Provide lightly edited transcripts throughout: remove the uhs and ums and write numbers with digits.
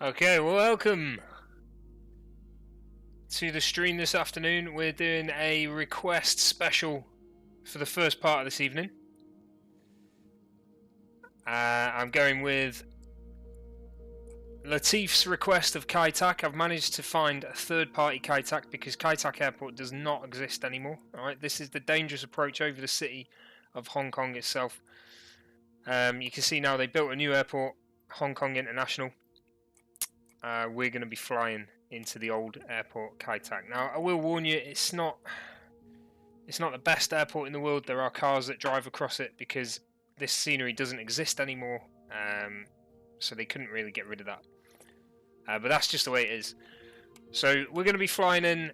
Okay, well, welcome to the stream this afternoon. We're doing a request special for the first part of this evening. I'm going with Latif's request of Kai-Tak. I've managed to find a third-party Kai-Tak because Kai-Tak Airport does not exist anymore. Alright, this is the dangerous approach over the city of Hong Kong itself. You can see now they built a new airport, Hong Kong International. We're going to be flying into the old airport, Kai-Tak. Now, I will warn you, it's not the best airport in the world. There are cars that drive across it because this scenery doesn't exist anymore, so they couldn't really get rid of that. But that's just the way it is. So we're going to be flying in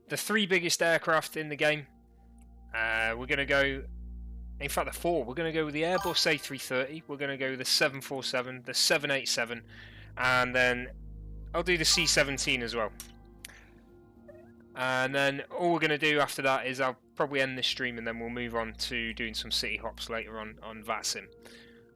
the 3 biggest aircraft in the game. We're going to go, in fact the 4. We're going to go with the Airbus A330. We're going to go with the 747, the 787, and then I'll do the C-17 as well. And then all we're going to do after that is I'll probably end this stream and then we'll move on to doing some city hops later on VATSIM.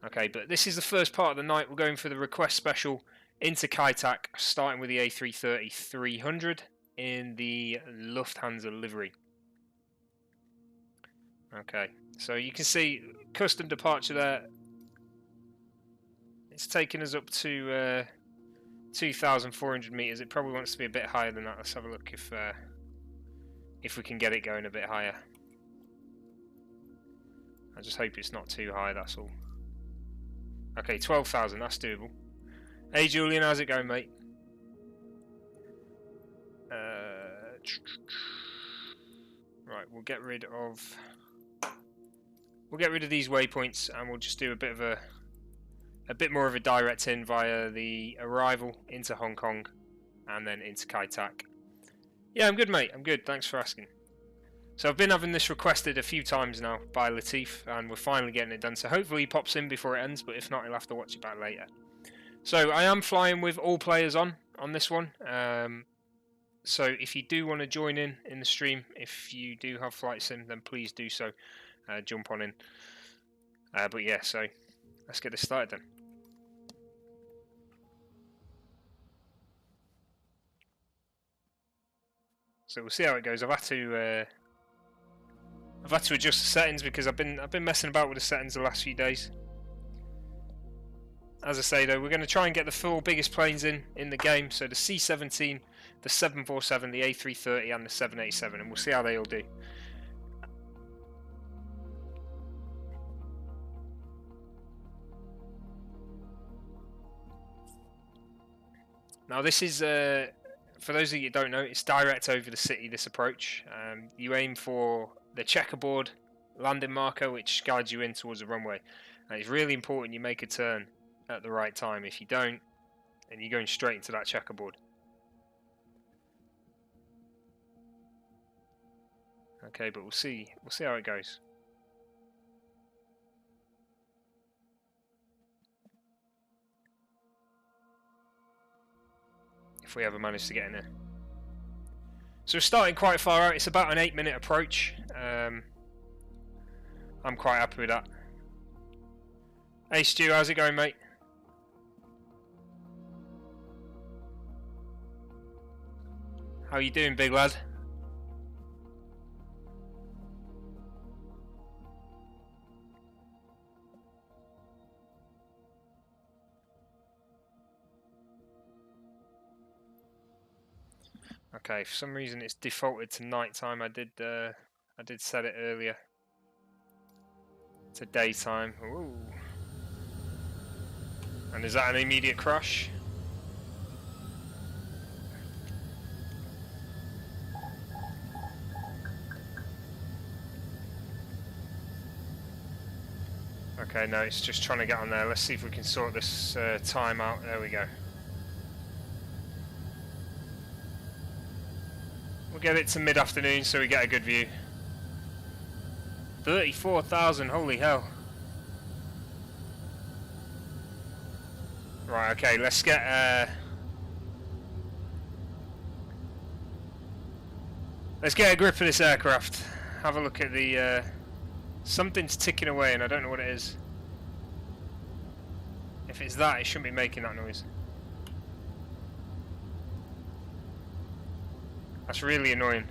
Okay, but this is the first part of the night. We're going for the request special into Kai-Tak, starting with the A330-300 in the Lufthansa livery. Okay, so you can see custom departure there. It's taking us up to 2,400 meters. It probably wants to be a bit higher than that. Let's have a look if we can get it going a bit higher. I just hope it's not too high, that's all. Okay, 12,000, that's doable. Hey Julian, how's it going, mate? Right, we'll get rid of these waypoints and we'll just do a bit more of a direct in via the arrival into Hong Kong and then into Kai-Tak. Yeah, I'm good, mate. I'm good. Thanks for asking. So I've been having this requested a few times now by Latif, and we're finally getting it done. So hopefully he pops in before it ends, but if not, he'll have to watch it back later. So I am flying with all players on this one. So if you do want to join in the stream, if you do have flight sim, then please do so. Jump on in. But yeah, so let's get this started then. So we'll see how it goes. I've had to adjust the settings because I've been messing about with the settings the last few days. As I say though, we're going to try and get the 4 biggest planes in the game. So the C-17, the 747, the A330, and the 787, and we'll see how they all do. Now this is for those of you who don't know, it's direct over the city, this approach. You aim for the checkerboard landing marker, which guides you in towards the runway. And it's really important you make a turn at the right time. If you don't, then you're going straight into that checkerboard. Okay, but we'll see how it goes. If we ever manage to get in there. So we're starting quite far out. It's about an 8-minute approach. I'm quite happy with that. Hey Stu, how's it going, mate? How you doing, big lad? Okay, for some reason it's defaulted to nighttime. I did set it earlier to daytime. Ooh. And is that an immediate crash? Okay, no, it's just trying to get on there. Let's see if we can sort this time out. There we go. We'll get it to mid-afternoon so we get a good view. 34,000, holy hell. Right, okay, let's get a grip of this aircraft. Have a look at the something's ticking away and I don't know what it is. If it's that, it shouldn't be making that noise. That's really annoying.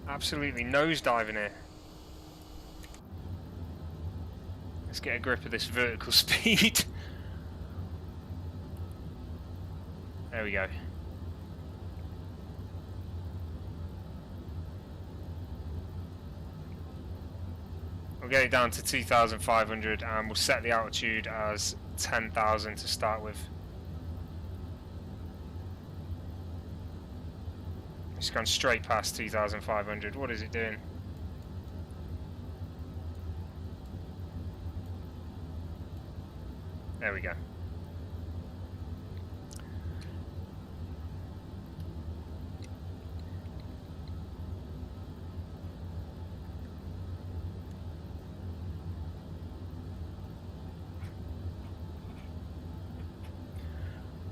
Absolutely nosediving here. Let's get a grip of this vertical speed. There we go. We'll get it down to 2,500 and we'll set the altitude as 10,000 to start with. It's gone straight past 2,500. What is it doing? There we go.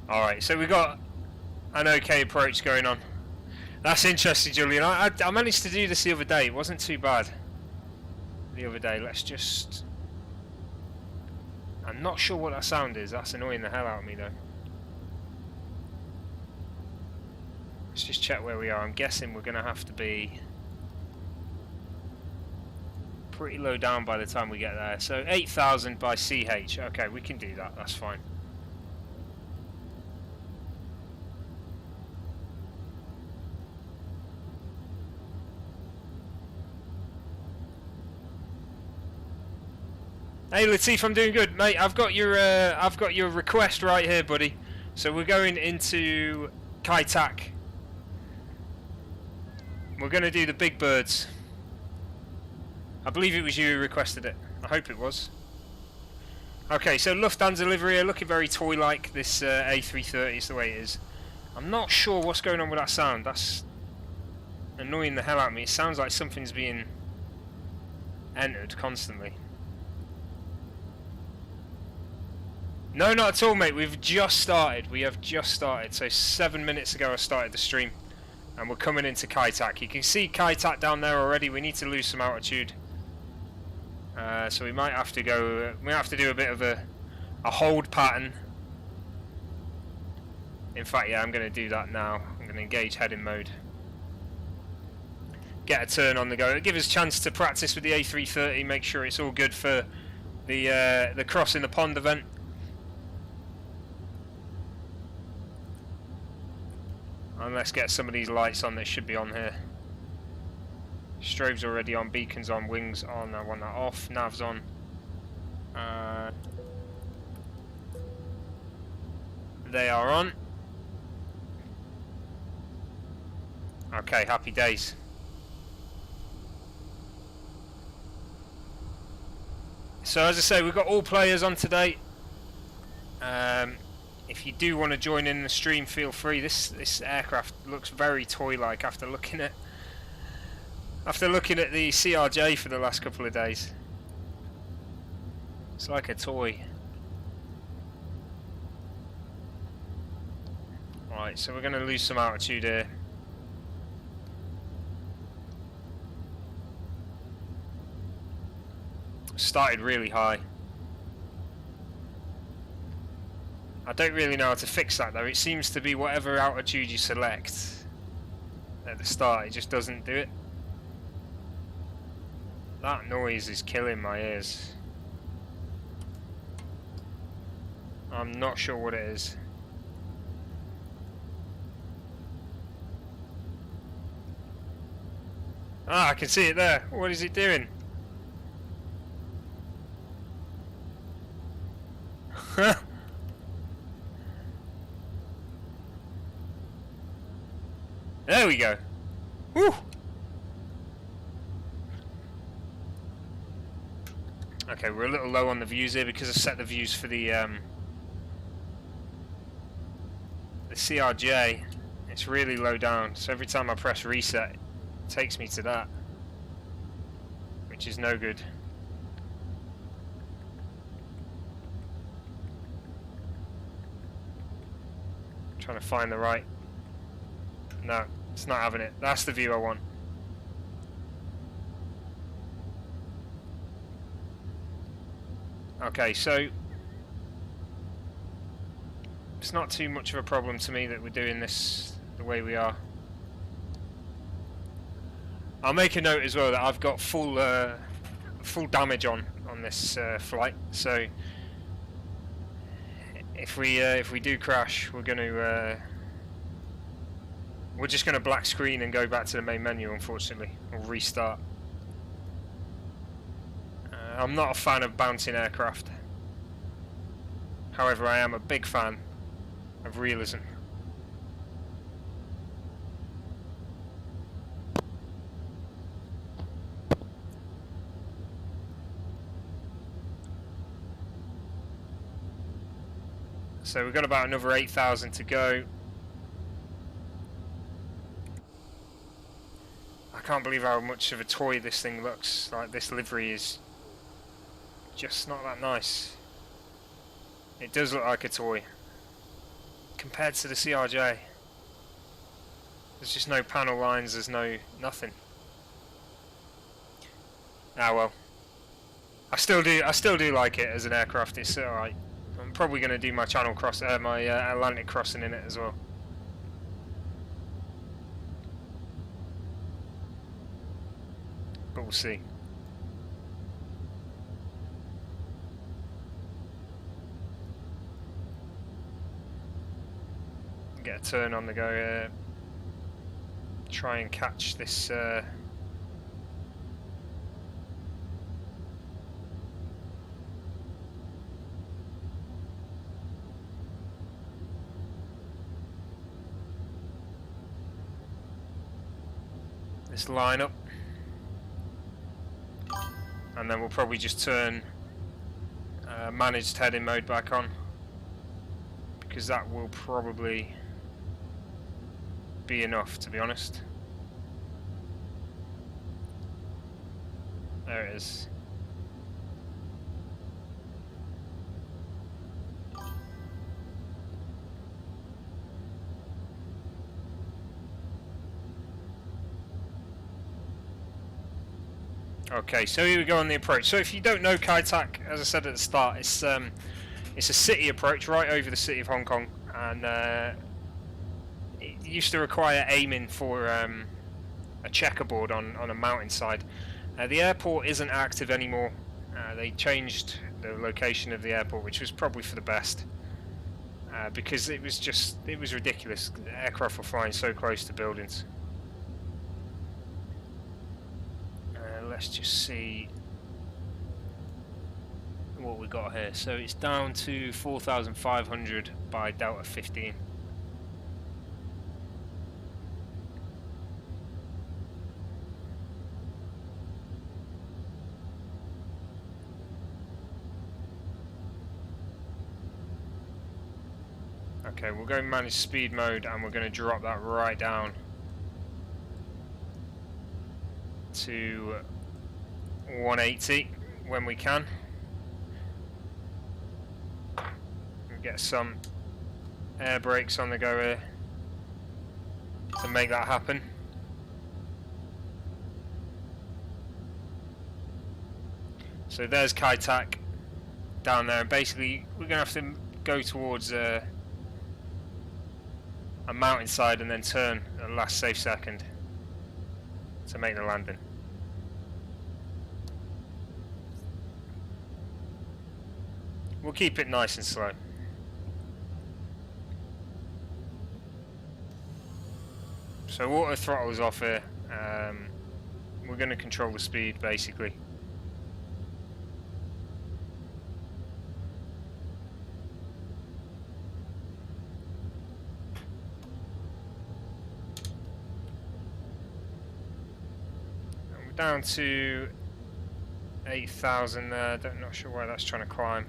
Alright, so we've got an okay approach going on. That's interesting, Julian. I managed to do this the other day. It wasn't too bad the other day. Let's just... I'm not sure what that sound is. That's annoying the hell out of me, though. Let's just check where we are. I'm guessing we're going to have to be pretty low down by the time we get there. So 8,000 by CH. Okay, we can do that. That's fine. Hey Latif, I'm doing good, mate. I've got your request right here, buddy. So we're going into Kai Tak. We're going to do the big birds. I believe it was you who requested it. I hope it was. Okay, so Lufthansa livery, looking very toy-like. This A330 is the way it is. I'm not sure what's going on with that sound. That's annoying the hell out of me. It sounds like something's being entered constantly. No, not at all, mate. We've just started. We have just started. So 7 minutes ago I started the stream. And we're coming into Kai Tak. You can see Kai Tak down there already. We need to lose some altitude. So we might have to go... we have to do a bit of a hold pattern. In fact, yeah, I'm going to do that now. I'm going to engage heading mode. Get a turn on the go. It'll give us a chance to practice with the A330. Make sure it's all good for the crossing the pond event. And let's get some of these lights on that should be on here. Strobes already on, beacons on, wings on. I want that off. Navs on. They are on. Okay, happy days. So as I say, we've got all players on today. If you do want to join in the stream, feel free. This aircraft looks very toy-like after looking at the CRJ for the last couple of days. It's like a toy. Right, so we're going to lose some altitude here. Started really high. I don't really know how to fix that though. It seems to be whatever altitude you select at the start, it just doesn't do it. That noise is killing my ears. I'm not sure what it is. Ah, I can see it there. What is it doing? There we go. Woo! Okay, we're a little low on the views here because I set the views for the CRJ. It's really low down, so every time I press reset, it takes me to that, which is no good. Trying to find the right. No, it's not having it. That's the view I want. Okay, so It's not too much of a problem to me that we're doing this the way we are. I'll make a note as well that I've got full damage on this flight, so if we do crash, we're just gonna black screen and go back to the main menu, unfortunately, or restart. I'm not a fan of bouncing aircraft. However, I am a big fan of realism. So we've got about another 8,000 to go. I can't believe how much of a toy this thing looks. Like, this livery is just not that nice. It does look like a toy compared to the CRJ. There's just no panel lines, there's nothing. Ah well. I still do like it as an aircraft. It's alright. I'm probably going to do my my Atlantic crossing in it as well. But we'll see. Get a turn on the go here. Try and catch this this line up, and then we'll probably just turn managed heading mode back on, because that will probably be enough, to be honest. There it is. Okay, so here we go on the approach. So if you don't know Kai Tak, as I said at the start, it's a city approach right over the city of Hong Kong, and it used to require aiming for a checkerboard on a mountainside. The airport isn't active anymore. They changed the location of the airport, which was probably for the best, because it was ridiculous. The aircraft were flying so close to buildings. Let's just see what we got here. So it's down to 4,500 by Delta 15. Okay, we'll go manage speed mode, and we're going to drop that right down to 180 when we can. We'll get some air brakes on the go here to make that happen. So there's Kai Tak down there, and basically we're going to have to go towards a mountainside and then turn at the last safe second to make the landing. We'll keep it nice and slow. So auto throttle is off here. We're going to control the speed basically. And we're down to 8,000 there. Not sure why that's trying to climb.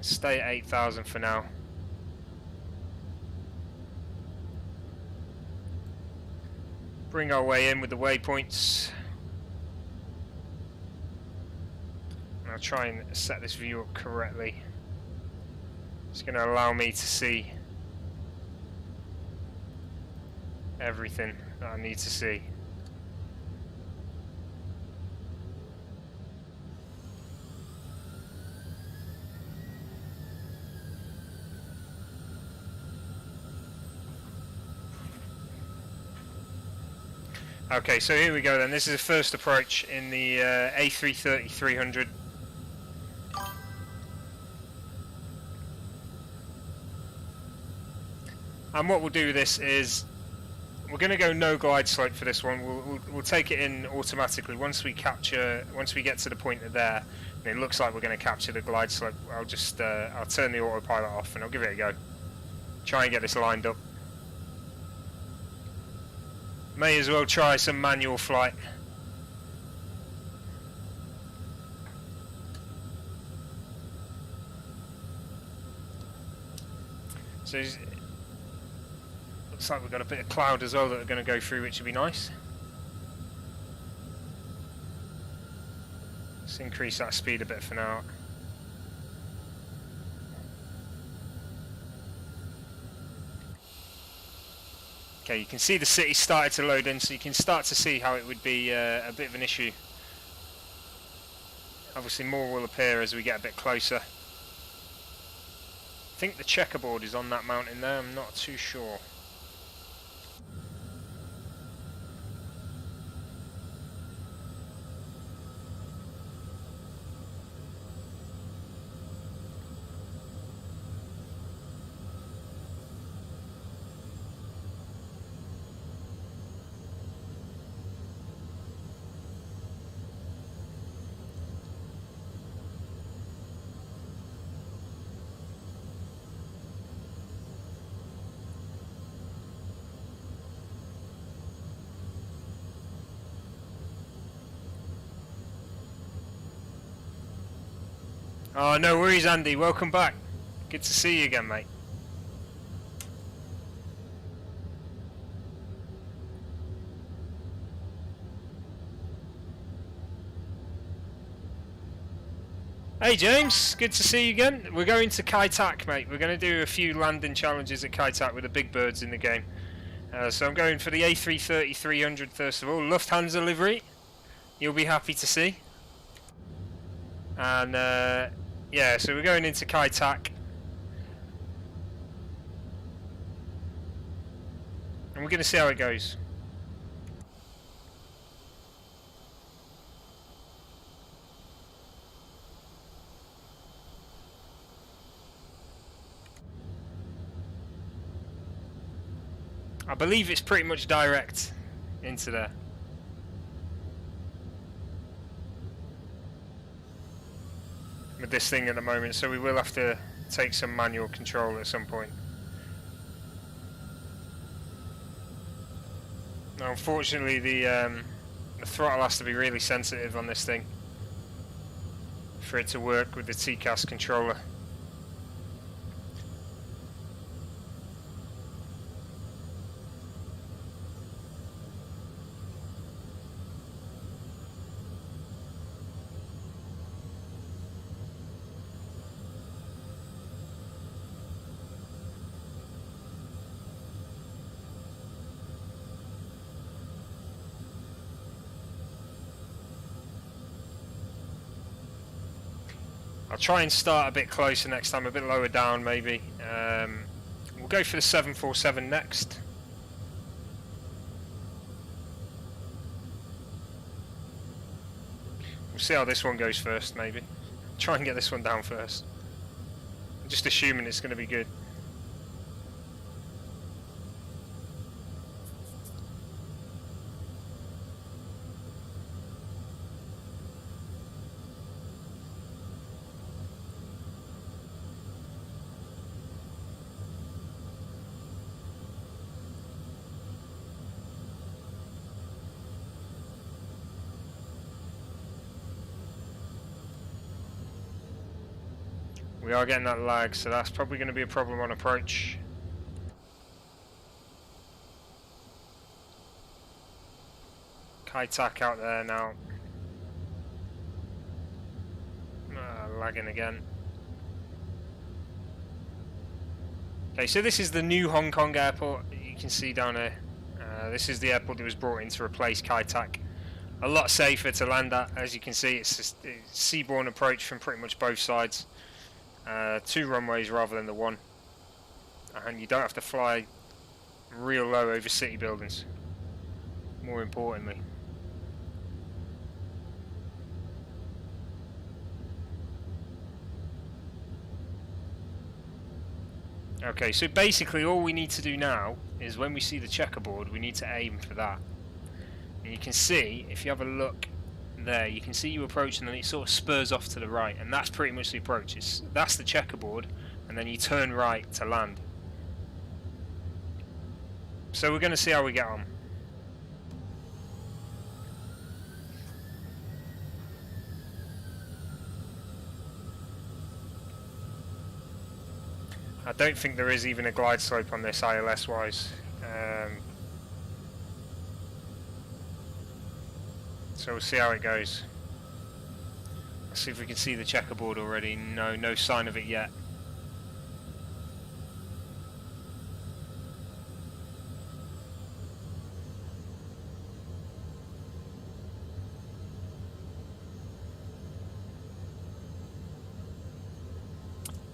Stay at 8,000 for now. Bring our way in with the waypoints. And I'll try and set this view up correctly. It's going to allow me to see everything that I need to see. Okay, so here we go then. This is the first approach in the A330-300. And what we'll do with this is we're going to go no glide slope for this one. We'll take it in automatically once we get to the point of there. And it looks like we're going to capture the glide slope. I'll just I'll turn the autopilot off and I'll give it a go. Try and get this lined up. May as well try some manual flight. So looks like we've got a bit of cloud as well that we're going to go through, which would be nice. Let's increase that speed a bit for now. Okay, you can see the city started to load in, so you can start to see how it would be a bit of an issue. Obviously more will appear as we get a bit closer. I think the checkerboard is on that mountain there, I'm not too sure. Oh, no worries, Andy. Welcome back. Good to see you again, mate. Hey, James. Good to see you again. We're going to Kai-Tak, mate. We're going to do a few landing challenges at Kai-Tak with the big birds in the game. So I'm going for the A330-300 first of all. Lufthansa livery. You'll be happy to see. And yeah, so we're going into Kai-Tak. And we're going to see how it goes. I believe it's pretty much direct into there. With this thing at the moment, so we will have to take some manual control at some point. Now, unfortunately, the throttle has to be really sensitive on this thing for it to work with the TCAS controller. I'll try and start a bit closer next time, a bit lower down maybe. We'll go for the 747 next. We'll see how this one goes first maybe. Try and get this one down first. I'm just assuming it's going to be good. We are getting that lag, so that's probably going to be a problem on approach. Kai-Tak out there now. Lagging again. Okay, so this is the new Hong Kong airport. You can see down here. This is the airport that was brought in to replace Kai-Tak. A lot safer to land at, as you can see. It's just a seaborne approach from pretty much both sides. 2 runways rather than the 1, and you don't have to fly real low over city buildings. more importantly. Okay, so basically all we need to do now is when we see the checkerboard, we need to aim for that. And you can see, if you have a look there, you can see you approach and then it sort of spurs off to the right, and that's pretty much the approach. That's the checkerboard, and then you turn right to land. So we're going to see how we get on. I don't think there is even a glide slope on this ILS wise. So we'll see how it goes. Let's see if we can see the checkerboard already. No, no sign of it yet.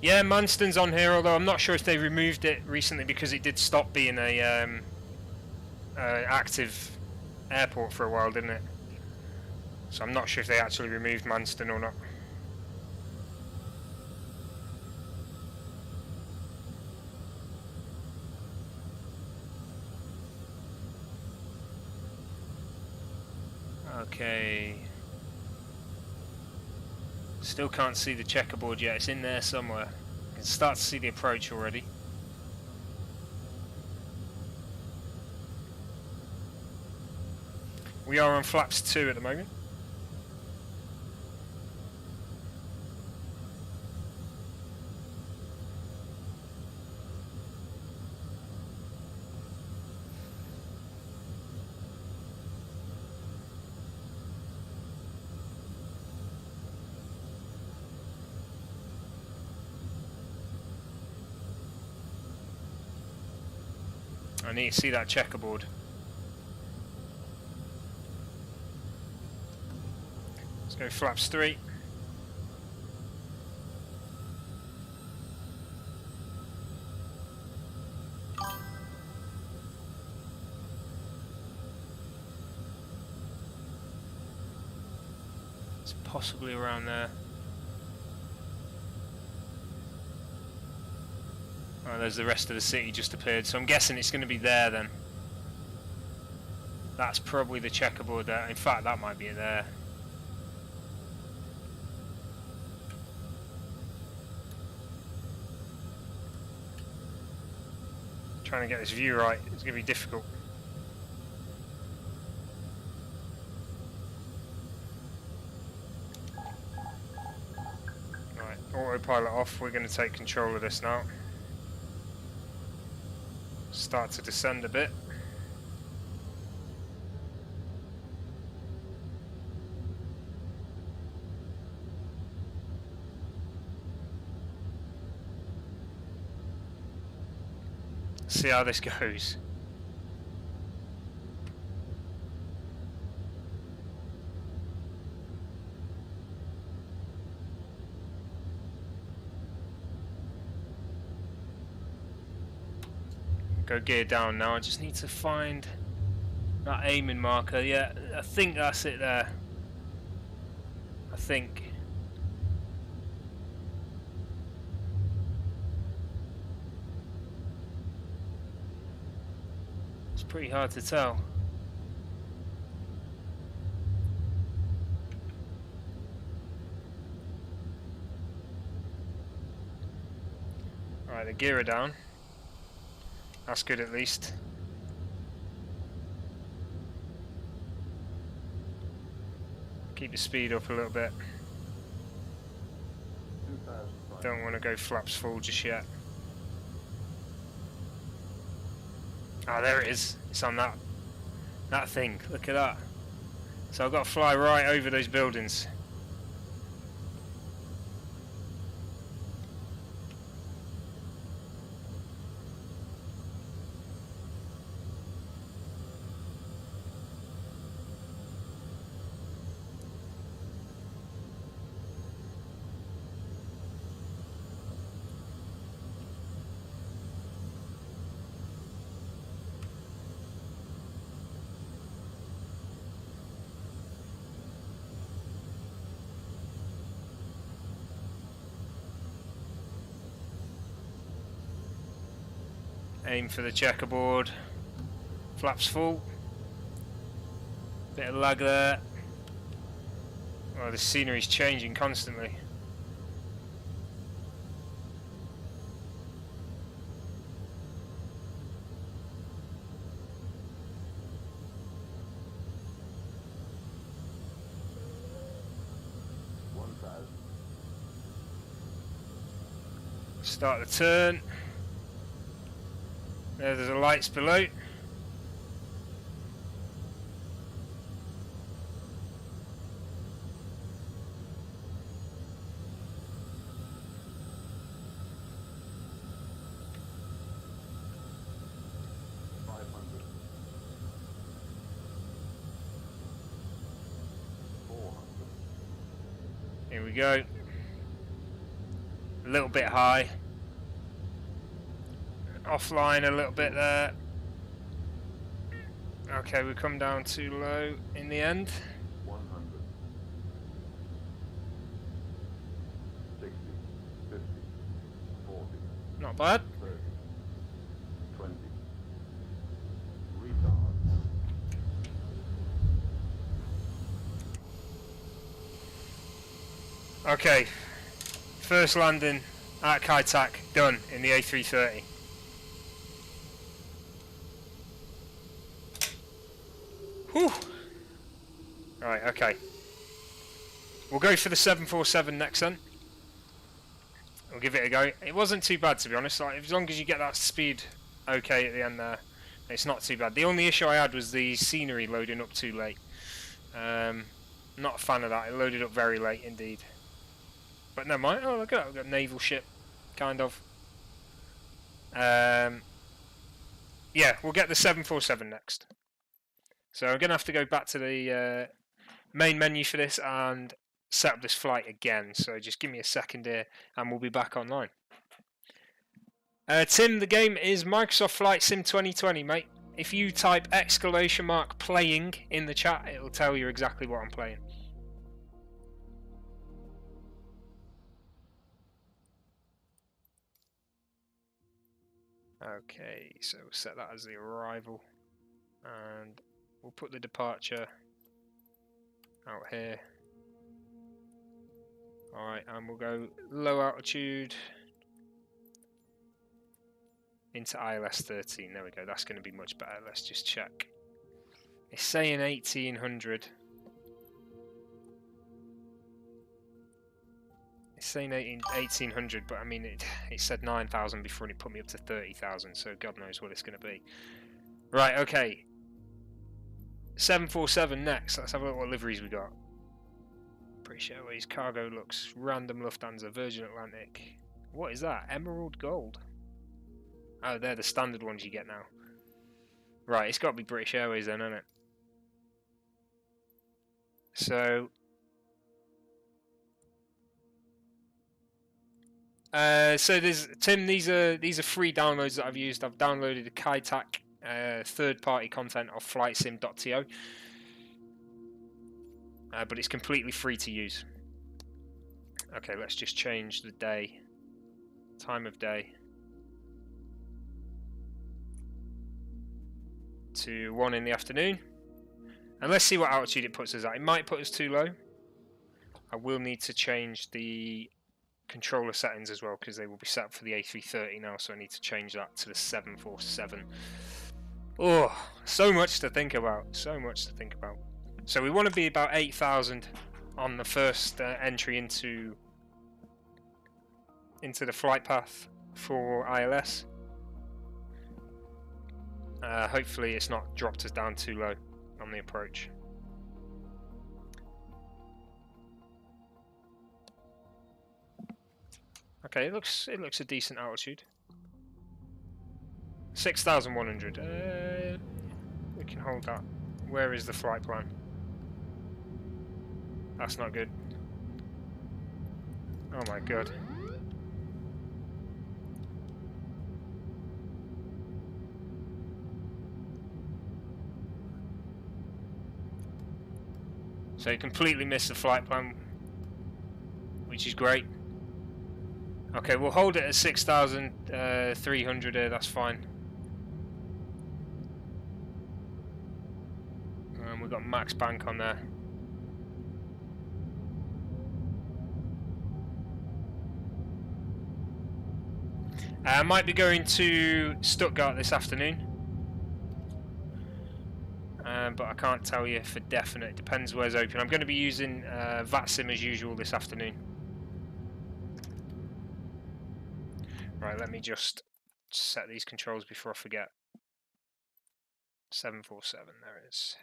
Yeah, Manston's on here, although I'm not sure if they removed it recently because it did stop being a active airport for a while, didn't it? So I'm not sure if they actually removed Manston or not. Okay. Still can't see the checkerboard yet, it's in there somewhere. You can start to see the approach already. We are on flaps 2 at the moment. I need to see that checkerboard. Let's go flaps 3. It's possibly around there. Oh, there's the rest of the city just appeared, so I'm guessing it's going to be there then. That's probably the checkerboard there. In fact, that might be it there. Trying to get this view right, it's going to be difficult. Right, autopilot off, we're going to take control of this now. Start to descend a bit. See how this goes. Go gear down now. I just need to find that aiming marker. Yeah, I think that's it there. I think. It's pretty hard to tell. Alright, the gear are down. That's good at least. Keep the speed up a little bit. Don't want to go flaps full just yet. Ah, there it is. It's on that thing. Look at that. So I've got to fly right over those buildings. Aim for the checkerboard. Flaps full. Bit of lag there. Oh, the scenery's changing constantly. Start the turn. There's the lights below. Here we go. A little bit high. Offline a little bit there. Okay, we come down too low in the end. 100. 60, 50, 40. Not bad. 30, 20. Retard. Okay, first landing at Kai Tak done in the A330. Whew. Right, okay. We'll go for the 747 next then. We'll give it a go. It wasn't too bad, to be honest. Like, as long as you get that speed okay at the end there, it's not too bad. The only issue I had was the scenery loading up too late. Not a fan of that. It loaded up very late indeed. But never mind. Oh, look at that. We've got a naval ship, kind of. Yeah, we'll get the 747 next. So I'm going to have to go back to the main menu for this and set up this flight again. So just give me a second here and we'll be back online. Tim, the game is Microsoft Flight Sim 2020, mate. If you type !playing in the chat, it'll tell you exactly what I'm playing. Okay, so we'll set that as the arrival. And we'll put the departure out here. Alright, and we'll go low altitude into ILS 13. There we go, that's going to be much better. Let's just check. It's saying 1800. It's saying 1800, but I mean, it said 9,000 before and it put me up to 30,000, so God knows what it's going to be. Right, okay. 747 next. Let's have a look what liveries we got. British Airways, Cargo Lux, Random Lufthansa, Virgin Atlantic. What is that? Emerald Gold. Oh, they're the standard ones you get now. Right, it's got to be British Airways then, isn't it? So there's Tim. These are free downloads that I've used. I've downloaded the Kai Tak third-party content of flightsim.to, but it's completely free to use. Okay, let's just change the day, time of day, to 1 in the afternoon, and let's see what altitude it puts us at. It might put us too low. I will need to change the controller settings as well because they will be set up for the A330 now, so I need to change that to the 747. Oh, so much to think about, so much to think about. So we want to be about 8,000 on the first entry into the flight path for ILS. Hopefully it's not dropped us down too low on the approach. Okay, it looks a decent altitude. 6,100. We can hold that. Where is the flight plan? That's not good. Oh my god. So you completely missed the flight plan, which is great. Okay, we'll hold it at 6,300 here, that's fine. we've got max bank on there. I might be going to Stuttgart this afternoon, but I can't tell you for definite. It depends where's open. I'm going to be using VATSIM as usual this afternoon. Right, let me just set these controls before I forget. 747, there it is.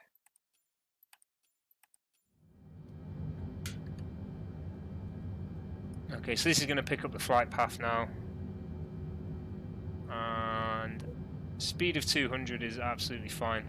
Okay, so this is going to pick up the flight path now. And speed of 200 is absolutely fine.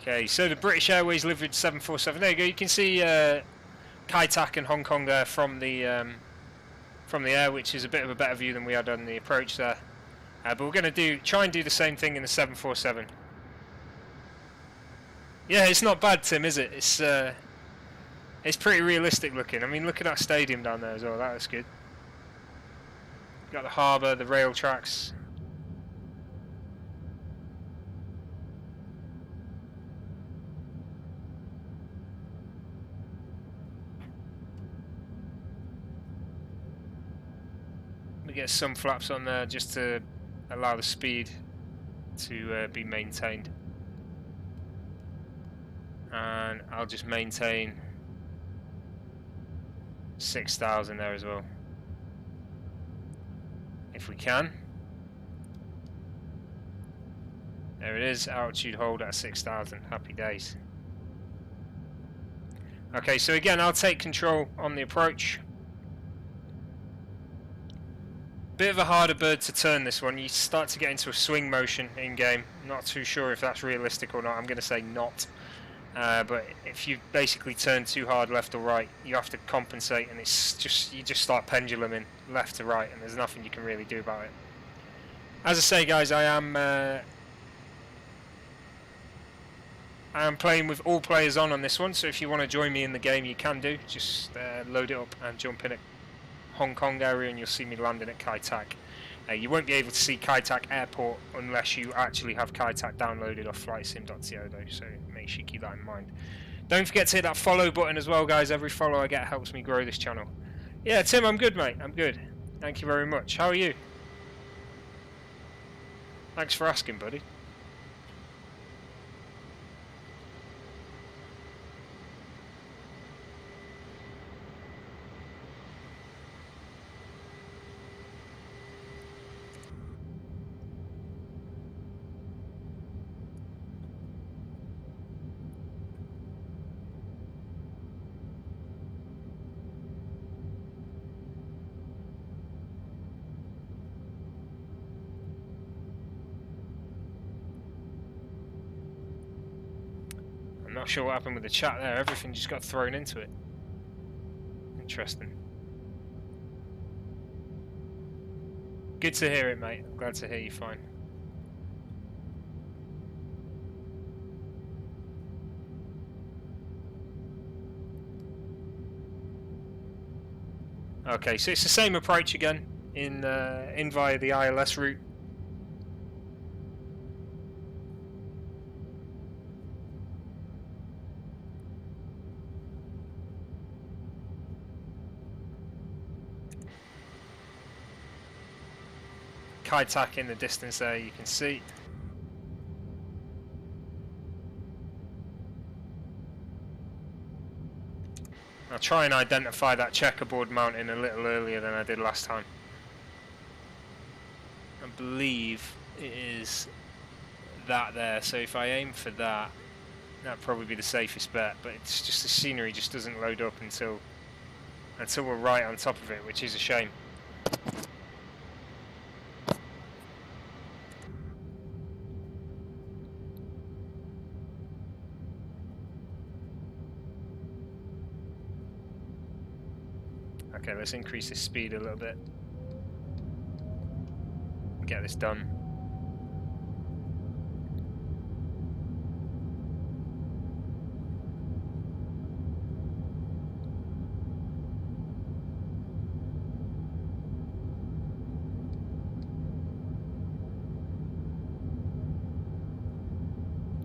Okay, so the British Airways livered 747. There you go. You can see Kai Tak and Hong Kong there from the air, which is a bit of a better view than we had on the approach there. But we're going to try and do the same thing in the 747. Yeah, it's not bad, Tim, is it? It's pretty realistic looking. I mean, look at that stadium down there as well. That looks good. Got the harbour, the rail tracks. We get some flaps on there just to allow the speed to be maintained. And I'll just maintain 6,000 there as well, if we can. There it is, altitude hold at 6,000, happy days. Okay, so again, I'll take control on the approach. Bit of a harder bird to turn this one. You start to get into a swing motion in game. Not too sure if that's realistic or not. I'm going to say not. But if you basically turn too hard left or right, you have to compensate, and it's just you just start penduluming left to right, and there's nothing you can really do about it. As I say, guys, I am playing with all players on this one, so if you want to join me in the game, you can do. Just load it up and jump in at Hong Kong area, and you'll see me landing at Kai Tak. You won't be able to see Kai Tak Airport unless you actually have Kai Tak downloaded off flightsim.to though, so make sure you keep that in mind. Don't forget to hit that follow button as well, guys. Every follow I get helps me grow this channel. Yeah, Tim, I'm good, mate. I'm good. Thank you very much. How are you? Thanks for asking, buddy. I'm not sure what happened with the chat there. Everything just got thrown into it. Interesting. Good to hear it, mate. I'm glad to hear you fine. Okay, so it's the same approach again in via the ILS route. Kai Tak in the distance there, you can see. I'll try and identify that checkerboard mountain a little earlier than I did last time. I believe it is that there, so if I aim for that, that'd probably be the safest bet, but it's just the scenery just doesn't load up until we're right on top of it, which is a shame. Okay, let's increase this speed a little bit. Get this done.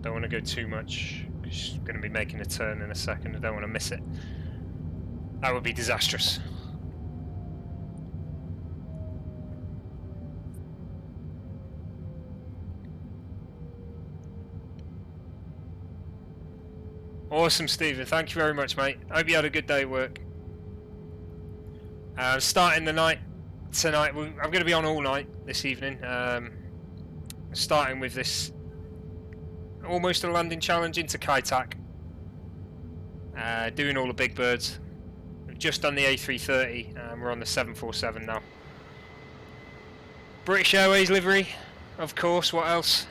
Don't want to go too much. She's going to be making a turn in a second. I don't want to miss it. That would be disastrous. Awesome, Stephen. Thank you very much, mate. Hope you had a good day at work. Starting the night tonight. I'm going to be on all night this evening. Starting with this almost a landing challenge into Kaitak. Doing all the big birds. We've just done the A330 and we're on the 747 now. British Airways livery, of course, what else?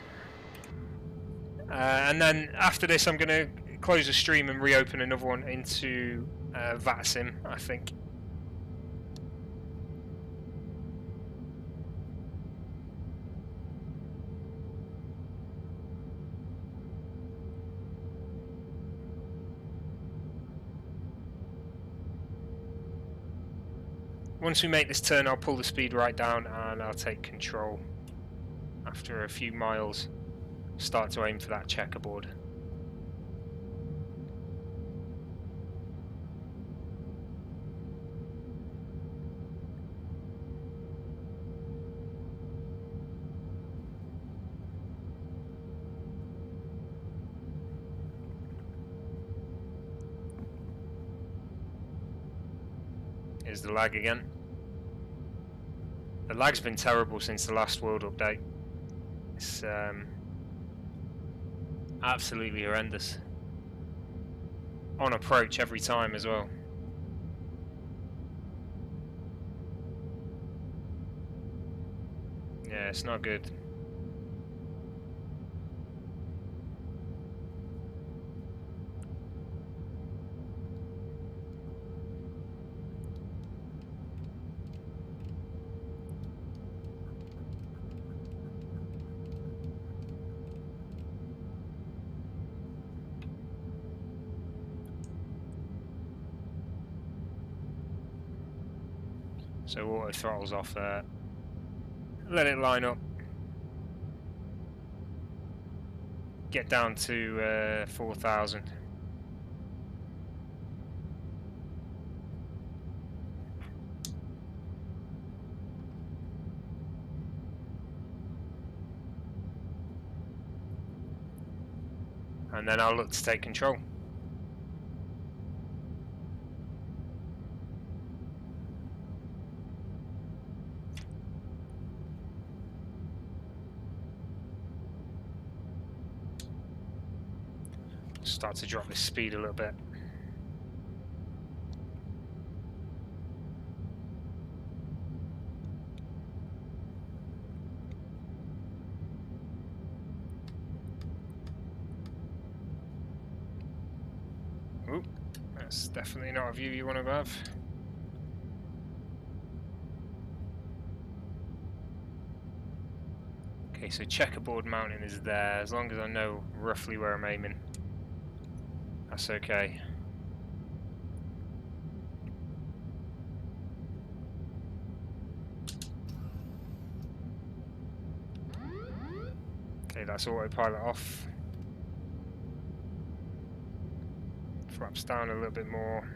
And then after this I'm going to close the stream and reopen another one into VATSIM, I think. Once we make this turn, I'll pull the speed right down and I'll take control. After a few miles, start to aim for that checkerboard. Here's the lag again. The lag's been terrible since the last world update. It's absolutely horrendous. On approach every time as well. Yeah, it's not good. So auto throttles off there. Let it line up. Get down to 4,000. And then I'll look to take control. Start to drop this speed a little bit. Ooh, that's definitely not a view you want to have. Okay, so checkerboard mountain is there, as long as I know roughly where I'm aiming. That's okay. Okay, that's autopilot off. Flaps down a little bit more.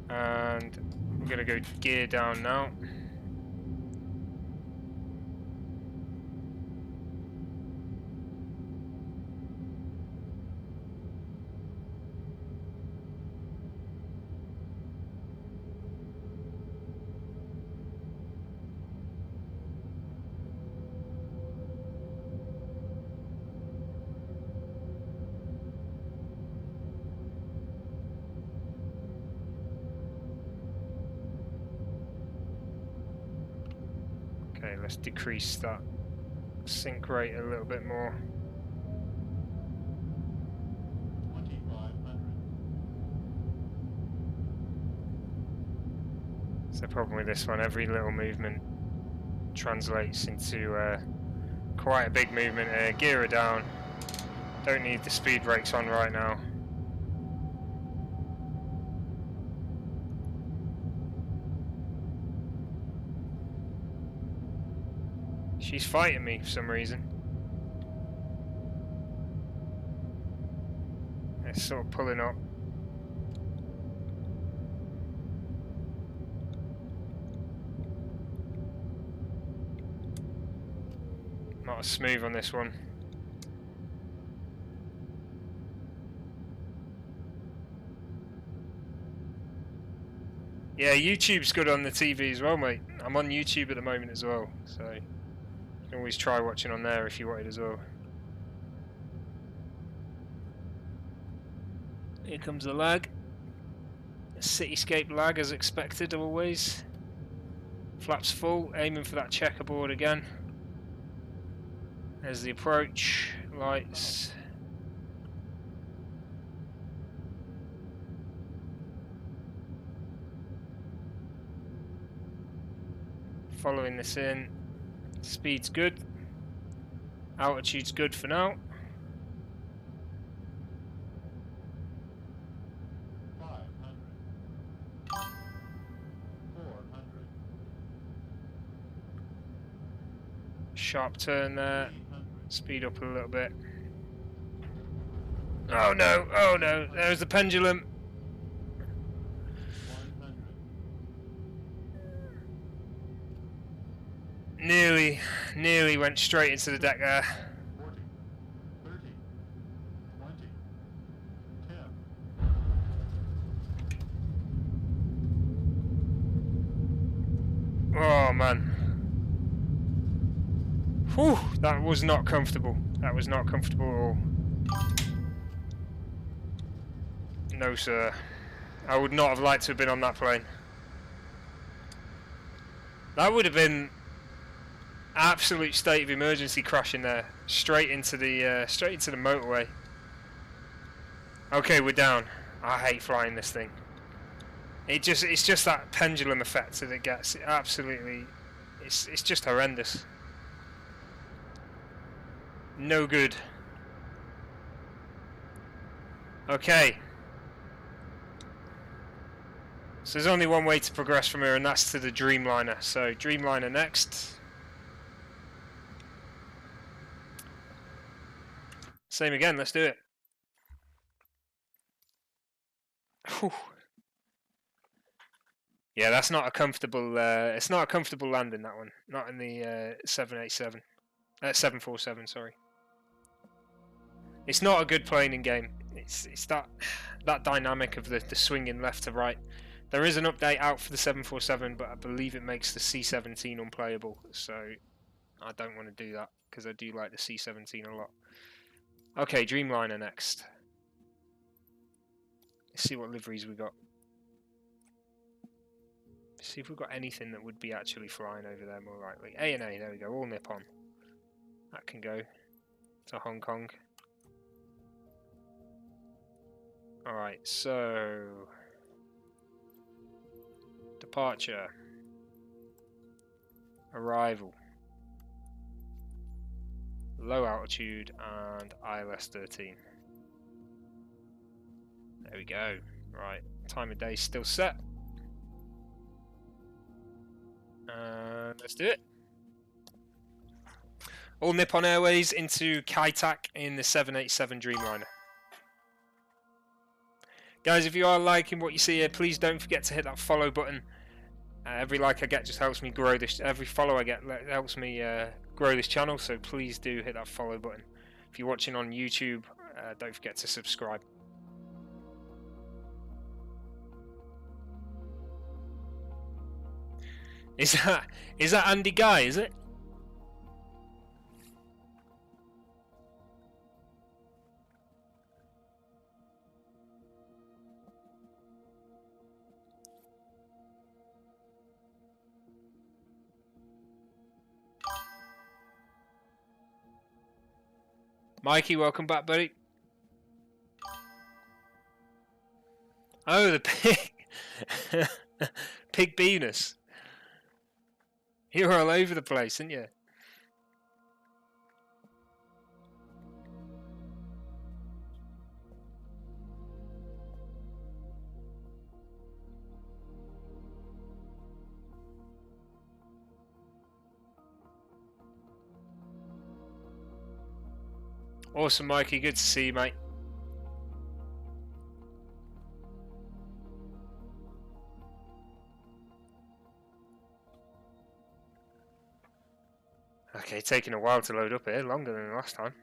And we're going to go gear down now. Okay, let's decrease that sync rate a little bit more. 2,500. That's the problem with this one. Every little movement translates into quite a big movement here. Gear her down. Don't need the speed brakes on right now. She's fighting me for some reason. It's sort of pulling up. Not as smooth on this one. Yeah, YouTube's good on the TV as well, mate. I'm on YouTube at the moment as well, so you can always try watching on there if you wanted as well. Here comes the lag. Cityscape lag as expected always. Flaps full, aiming for that checkerboard again. There's the approach, lights. Following this in. Speed's good. Altitude's good for now. 500. 400. Sharp turn there. 300. Speed up a little bit. Oh no, oh no, there's the pendulum. 100. Nearly went straight into the deck there. 40. 30. 20. 10. Oh man. Whew, that was not comfortable. That was not comfortable at all. No sir. I would not have liked to have been on that plane. That would have been absolute state of emergency crashing there. Straight into the motorway. Okay, we're down. I hate flying this thing. It's just that pendulum effect that it gets. It absolutely, it's just horrendous. No good. Okay. So there's only one way to progress from here, and that's to the Dreamliner. So Dreamliner next. Same again. Let's do it. Whew. Yeah, that's not a comfortable. It's not a comfortable landing, that one. Not in the 787, 747. Sorry. It's not a good plane in game. It's that dynamic of the swinging left to right. There is an update out for the 747, but I believe it makes the C-17 unplayable. So I don't want to do that because I do like the C-17 a lot. Okay, Dreamliner next. Let's see what liveries we got. See if we've got anything that would be actually flying over there more likely. A&A, there we go, all Nippon. That can go to Hong Kong. Alright, so... Departure. Arrival. Low altitude and ILS 13. There we go. Right, time of day still set. And let's do it. All Nippon Airways into Kaitak in the 787 Dreamliner. Guys, if you are liking what you see here, please don't forget to hit that follow button. Every like I get just helps me grow this. Every follow I get helps me grow this channel. So please do hit that follow button. If you're watching on YouTube, don't forget to subscribe. Is that Andy Guy? Is it? Mikey, welcome back, buddy. Oh, the pig. Pig Venus. You were all over the place, didn't you? Awesome, Mikey. Good to see you, mate. Okay, taking a while to load up here, longer than last time.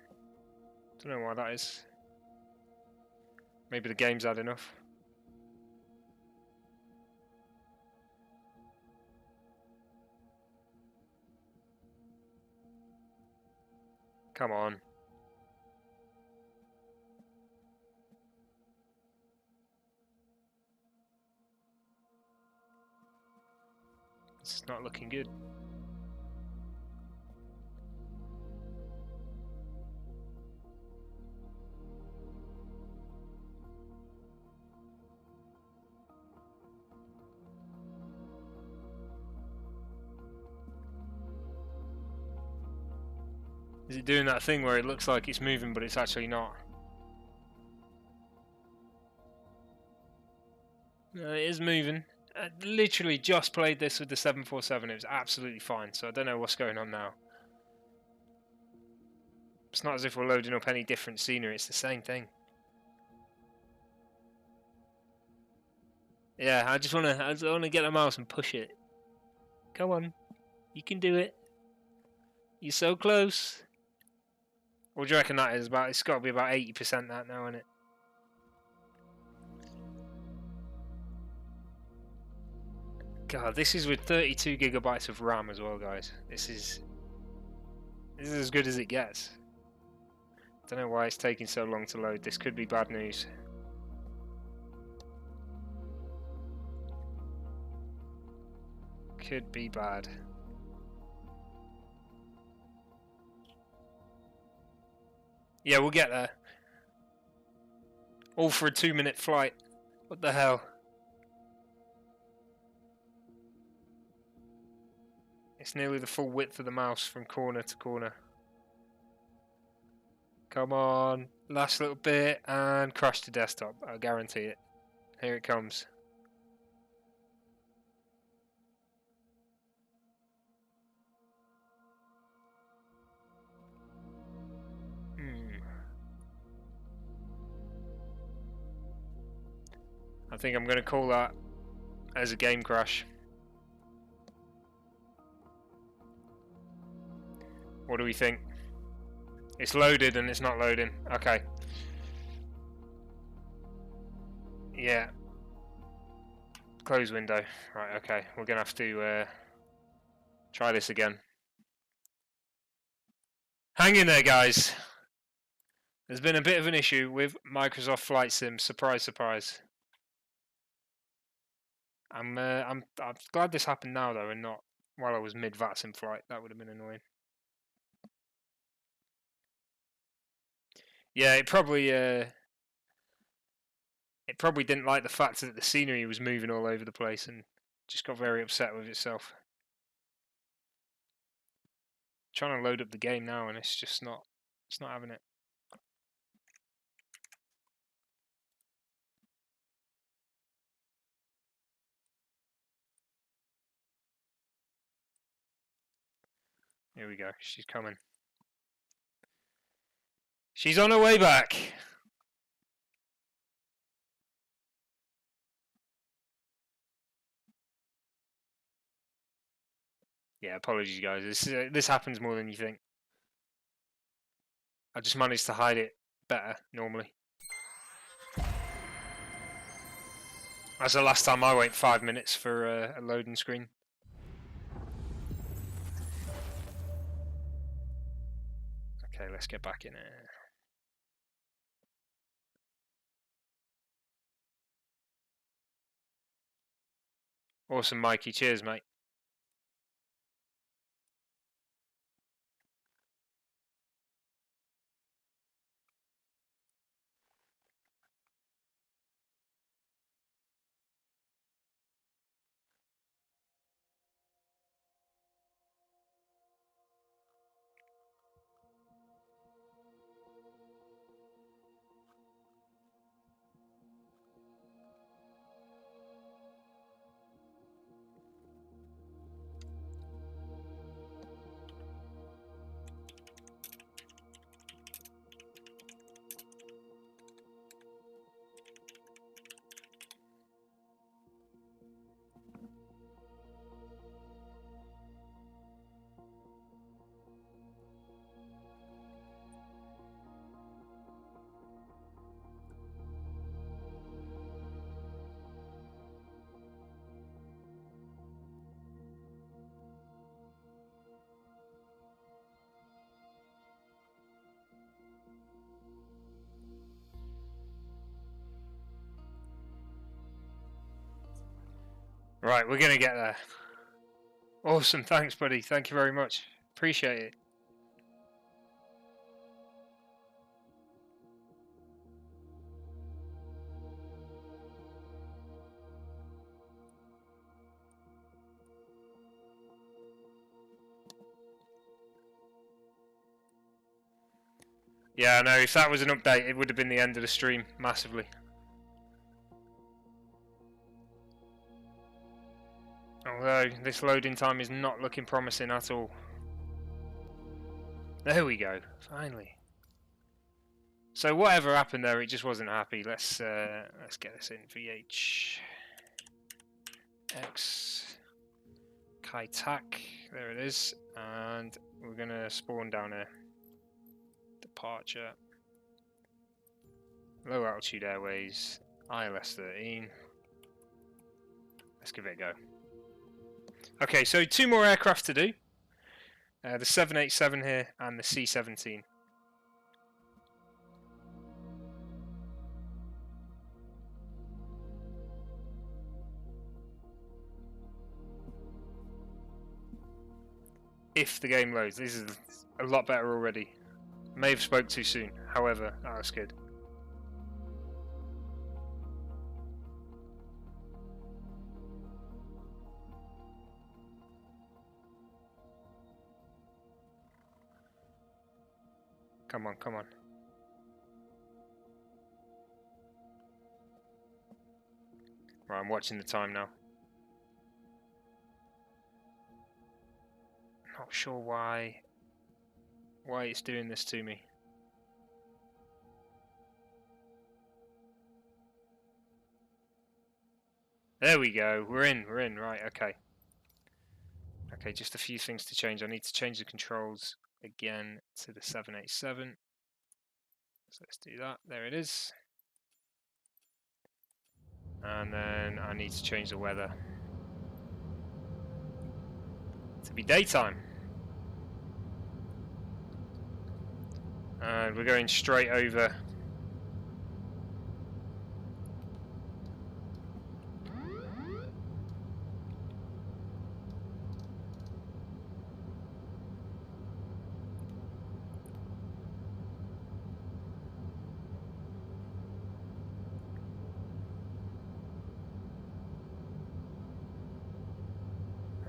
Don't know why that is. Maybe the game's had enough. Come on. This is not looking good. Is it doing that thing where it looks like it's moving but it's actually not? No, it is moving. I literally just played this with the 747. It was absolutely fine, so I don't know what's going on now. It's not as if we're loading up any different scenery, it's the same thing. Yeah, I just wanna get the mouse and push it. Come on. You can do it. You're so close. What do you reckon that is? It's got to be about 80% that now, isn't it? God, this is with 32 gigabytes of RAM as well, guys. This is as good as it gets. Don't know why it's taking so long to load. This could be bad news. Could be bad. Yeah, we'll get there. All for a 2-minute flight. What the hell? It's nearly the full width of the mouse from corner to corner. Come on. Last little bit and crash to desktop. I guarantee it. Here it comes. I think I'm going to call that as a game crash. What do we think? It's loaded and it's not loading. Okay. Yeah. Close window. Right, okay. We're going to have to try this again. Hang in there, guys. There's been a bit of an issue with Microsoft Flight Sim. Surprise, surprise. I'm glad this happened now though, and not while I was mid-VATS in flight. That would have been annoying. Yeah, it probably didn't like the fact that the scenery was moving all over the place and just got very upset with itself. Trying to load up the game now and it's not having it. Here we go. She's coming. She's on her way back. Yeah, apologies guys. This happens more than you think. I just managed to hide it better normally. That's the last time I wait 5 minutes for a loading screen. Okay, let's get back in it. Awesome, Mikey. Cheers, mate. Right, we're gonna get there. Awesome, thanks, buddy. Thank you very much. Appreciate it. Yeah, no, if that was an update, it would have been the end of the stream, massively. Although, this loading time is not looking promising at all. There we go, finally. So whatever happened there, it just wasn't happy. Let's get this in. VH X Kaitak, there it is, and we're gonna spawn down here. Departure. Low altitude airways, ILS 13. Let's give it a go. Okay, so 2 more aircraft to do. The 787 here and the C-17. If the game loads, this is a lot better already. May have spoke too soon, however, that was good. Come on, come on. Right, I'm watching the time now. Not sure why it's doing this to me. There we go, we're in, right, okay. Okay, just a few things to change. I need to change the controls again to the 787. So let's do that, there it is. And then I need to change the weather to be daytime. And we're going straight over.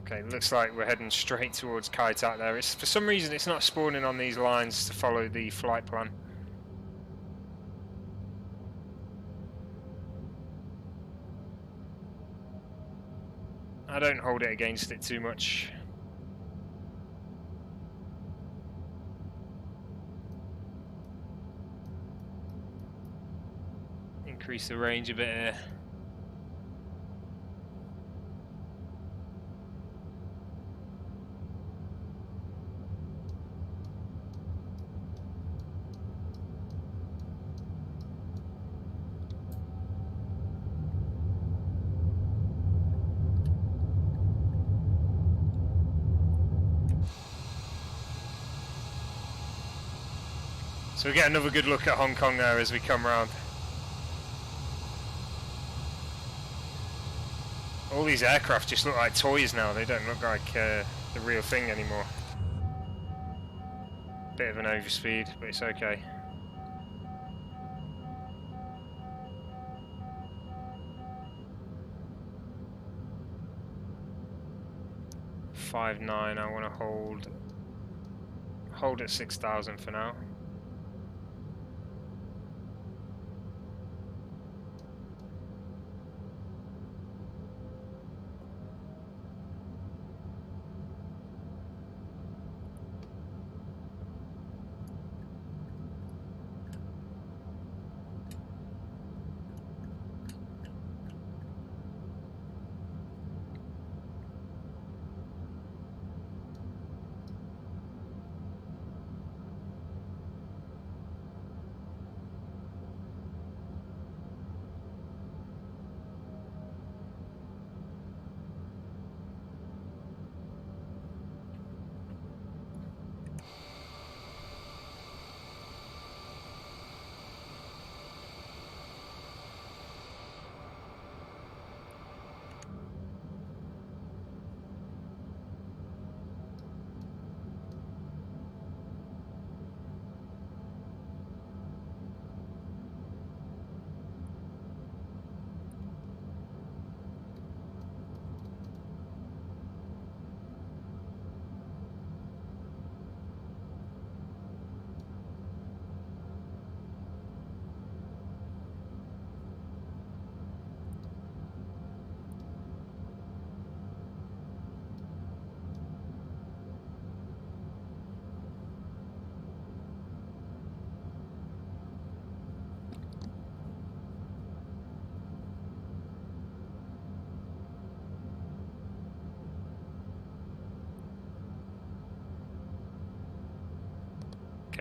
Okay, looks like we're heading straight towards Kaitak there. It's, for some reason it's not spawning on these lines to follow the flight plan. I don't hold it against it too much. Increase the range a bit here. So we get another good look at Hong Kong there as we come round. All these aircraft just look like toys now, they don't look like the real thing anymore. Bit of an overspeed, but it's okay. .59, I want to hold at 6,000 for now.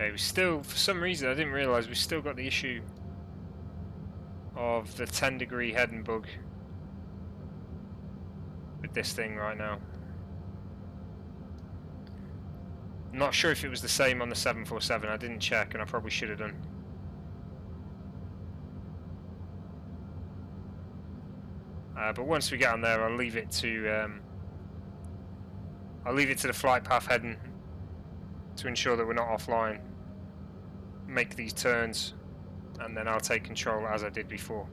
Okay, we still, for some reason, I didn't realise we still got the issue of the 10-degree heading bug with this thing right now. I'm not sure if it was the same on the 747, I didn't check and I probably should have done. But once we get on there, I'll leave it to the flight path heading to ensure that we're not offline. Make these turns, and then I'll take control as I did before.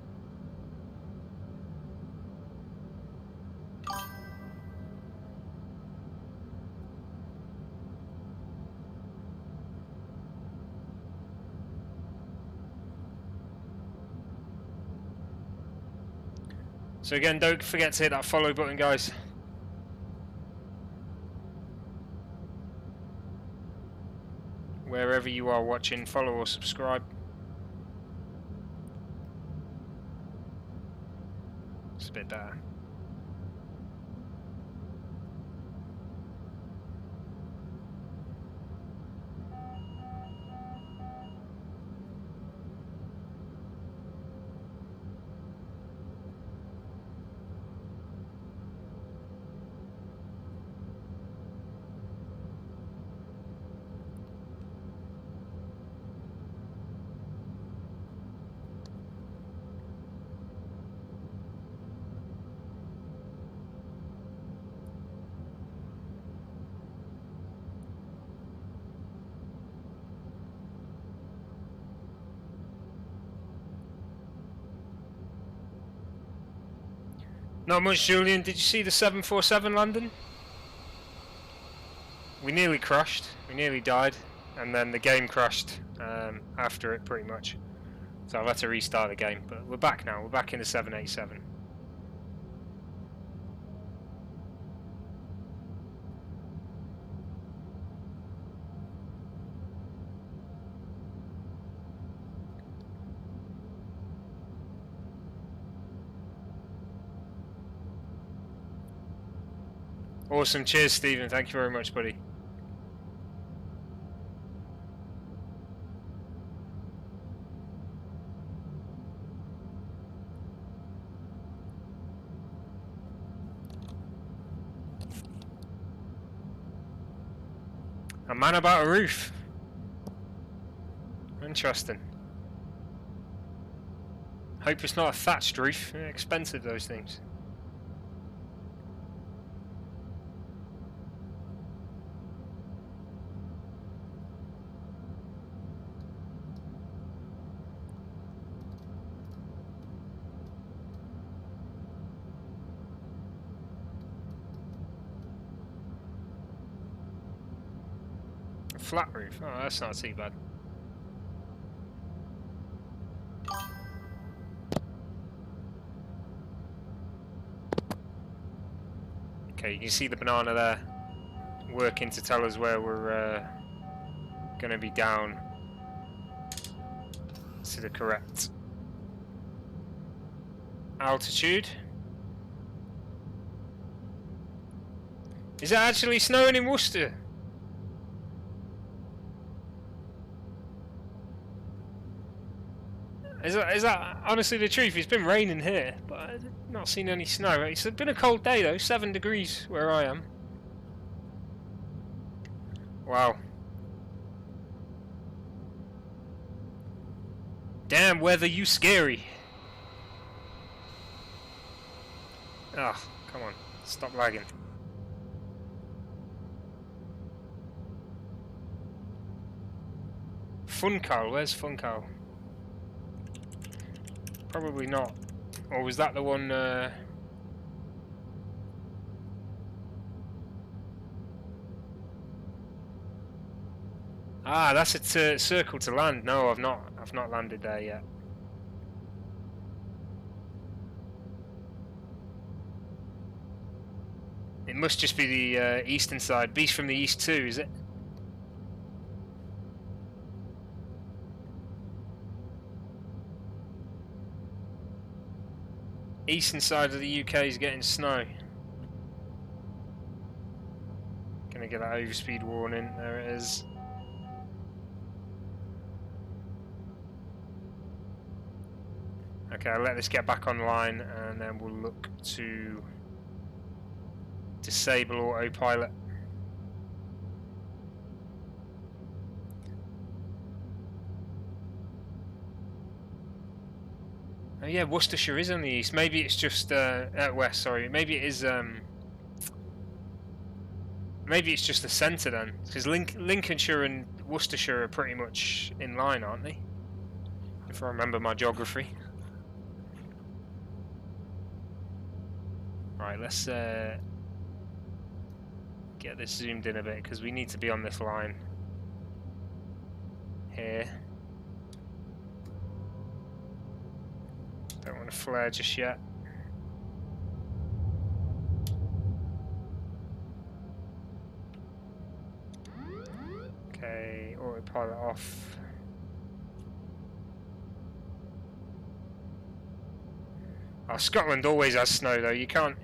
So again, don't forget to hit that follow button, guys. Wherever you are watching, follow or subscribe. It's a bit better. Not much, Julian. Did you see the 747 landing? We nearly crashed. We nearly died. And then the game crashed after it, pretty much. So I've had to restart the game. But we're back now. We're back in the 787. Awesome. Cheers, Stephen. Thank you very much, buddy. A man about a roof. Interesting. Hope it's not a thatched roof. They're expensive, those things. Flat roof. Oh, that's not too bad. Okay, you can see the banana there working to tell us where we're going to be down to the correct altitude. Is it actually snowing in Worcester? Is that honestly the truth? It's been raining here, but I've not seen any snow. It's been a cold day though, 7 degrees where I am. Wow. Damn weather, you scary. Ah, oh, come on, stop lagging. Funcal, where's Funcal? Probably not. Or was that the one? Ah, that's a circle to land. No, I've not landed there yet. It must just be the eastern side. Beast from the east too, is it? Eastern side of the UK is getting snow. Gonna get that overspeed warning. There it is. Okay, I'll let this get back online and then we'll look to disable autopilot. Oh yeah, Worcestershire is on the east. Maybe it's just west. Sorry, maybe it is. Maybe it's just the centre then, because Lincolnshire and Worcestershire are pretty much in line, aren't they? If I remember my geography. Right, let's get this zoomed in a bit because we need to be on this line here. Don't want to flare just yet. Okay, autopilot off. Oh, Scotland always has snow though. You can't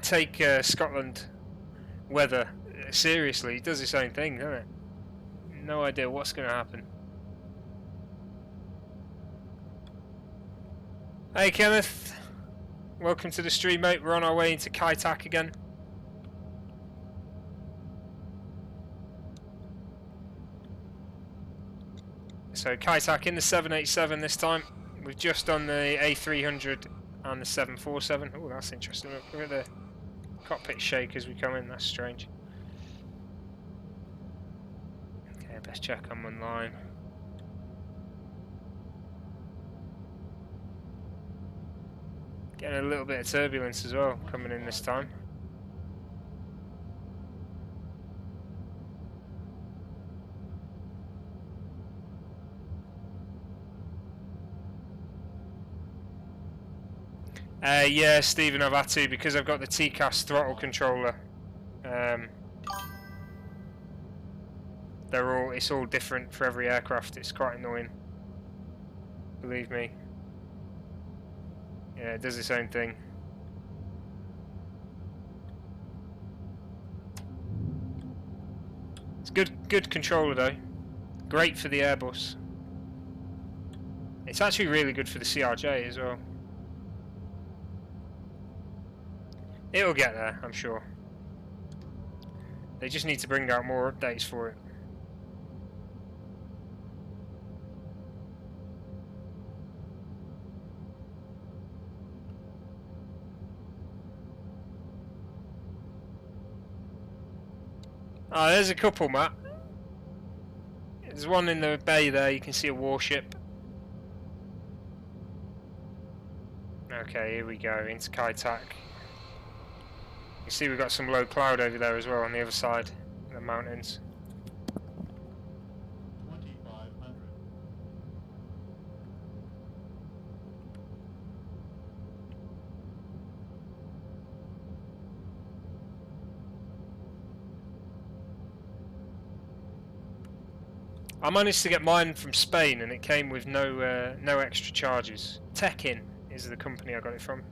take Scotland weather seriously. It does its own thing, doesn't it? No idea what's going to happen. Hey Kenneth, welcome to the stream, mate. We're on our way into Kaitak again. So Kaitak in the 787 this time. We've just done the A300 and the 747. Oh, that's interesting. Look at the cockpit shake as we come in. That's strange. Okay, best check I'm online. Getting a little bit of turbulence as well coming in this time. Yeah, Stephen, I've had to because I've got the TCAS throttle controller. It's all different for every aircraft. It's quite annoying. Believe me. Yeah, it does its own thing. It's good controller though. Great for the Airbus. It's actually really good for the CRJ as well. It'll get there, I'm sure. They just need to bring out more updates for it. Oh, there's a couple, Matt. There's one in the bay there, you can see a warship. Okay, here we go, into Kaitak. You see we've got some low cloud over there as well on the other side of the mountains. 2500. I managed to get mine from Spain and it came with no extra charges. Tekin is the company I got it from.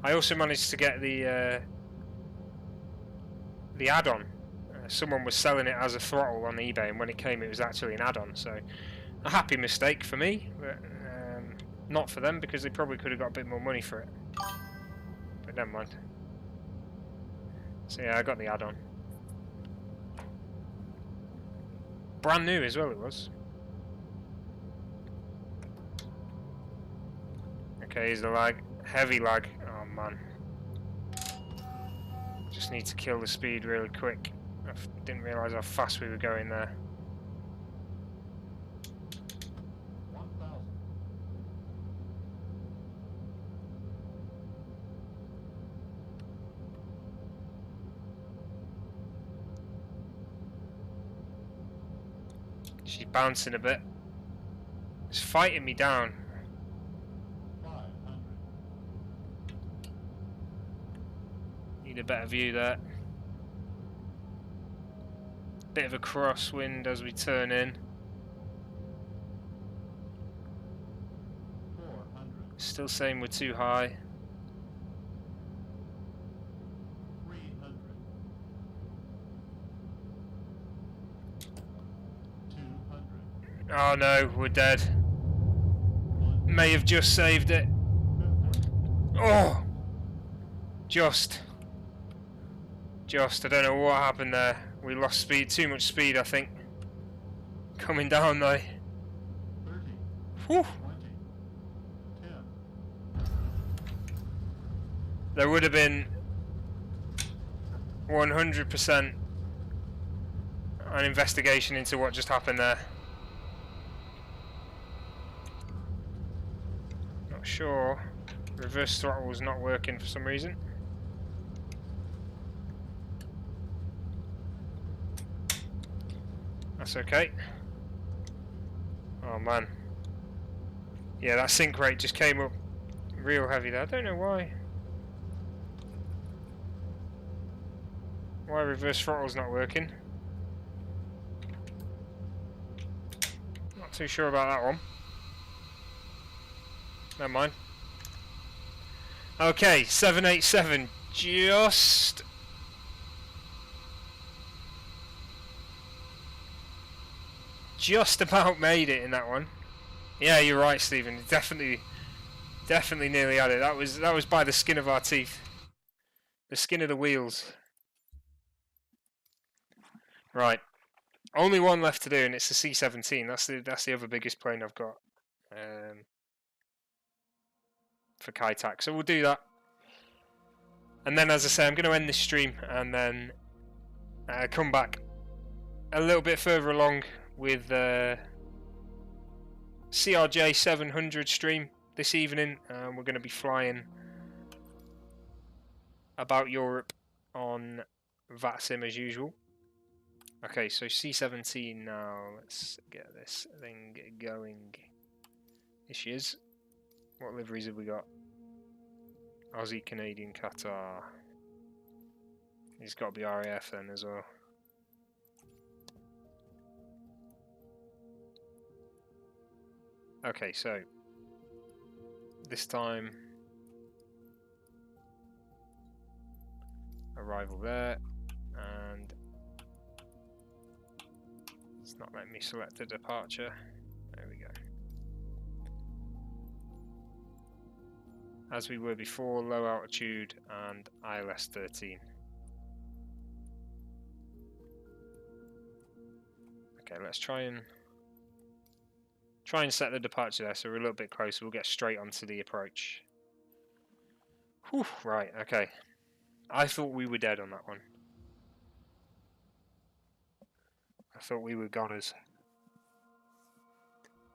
I also managed to get the add-on. Someone was selling it as a throttle on eBay, and when it came, it was actually an add-on. So, a happy mistake for me, but not for them because they probably could have got a bit more money for it. But never mind. So yeah, I got the add-on. Brand new as well, it was. Okay, here's the lag. Heavy lag. Oh man. Just need to kill the speed really quick. I didn't realise how fast we were going there. 1000. She's bouncing a bit. It's fighting me down. 500. Need a better view there. Bit of a crosswind as we turn in. 400. Still saying we're too high. 300. Oh no, we're dead. May have just saved it. Oh! Just. I don't know what happened there. We lost speed, too much speed, I think. Coming down though. 30, Whew. 20, 10. There would have been 100% an investigation into what just happened there. Not sure. Reverse throttle was not working for some reason. That's okay. Oh man. Yeah, that sink rate just came up real heavy there. I don't know why. Why reverse throttle's not working. Not too sure about that one. Never mind. Okay, 787 just about made it in that one. Yeah, you're right, Stephen. Definitely nearly had it. That was by the skin of our teeth. The skin of the wheels. Right. Only one left to do, and it's the C-17. That's the other biggest plane I've got for Kaitak. So we'll do that. And then, as I say, I'm going to end this stream and then come back a little bit further along with CRJ 700 stream this evening. We're going to be flying about Europe on VATSIM as usual. Okay, so C-17 now. Let's get this thing going. Here she is. What liveries have we got? Aussie, Canadian, Qatar. He's got to be RAF then as well. Okay, so this time arrival there, and it's not letting me select a departure. There we go. As we were before, low altitude and ILS 13. Okay, let's try and set the departure there so we're a little bit closer. We'll get straight onto the approach. Whew, right, okay. I thought we were dead on that one. I thought we were goners.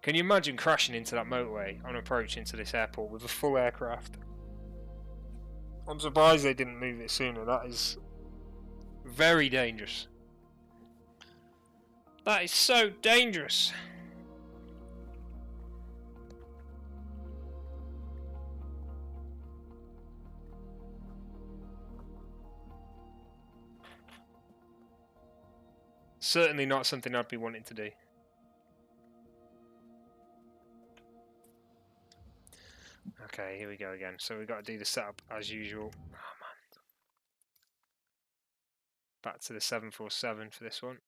Can you imagine crashing into that motorway on approach into this airport with a full aircraft? I'm surprised they didn't move it sooner. That is very dangerous. That is so dangerous. Certainly not something I'd be wanting to do. Okay, here we go again. So we've got to do the setup as usual. Oh man. Back to the 747 for this one.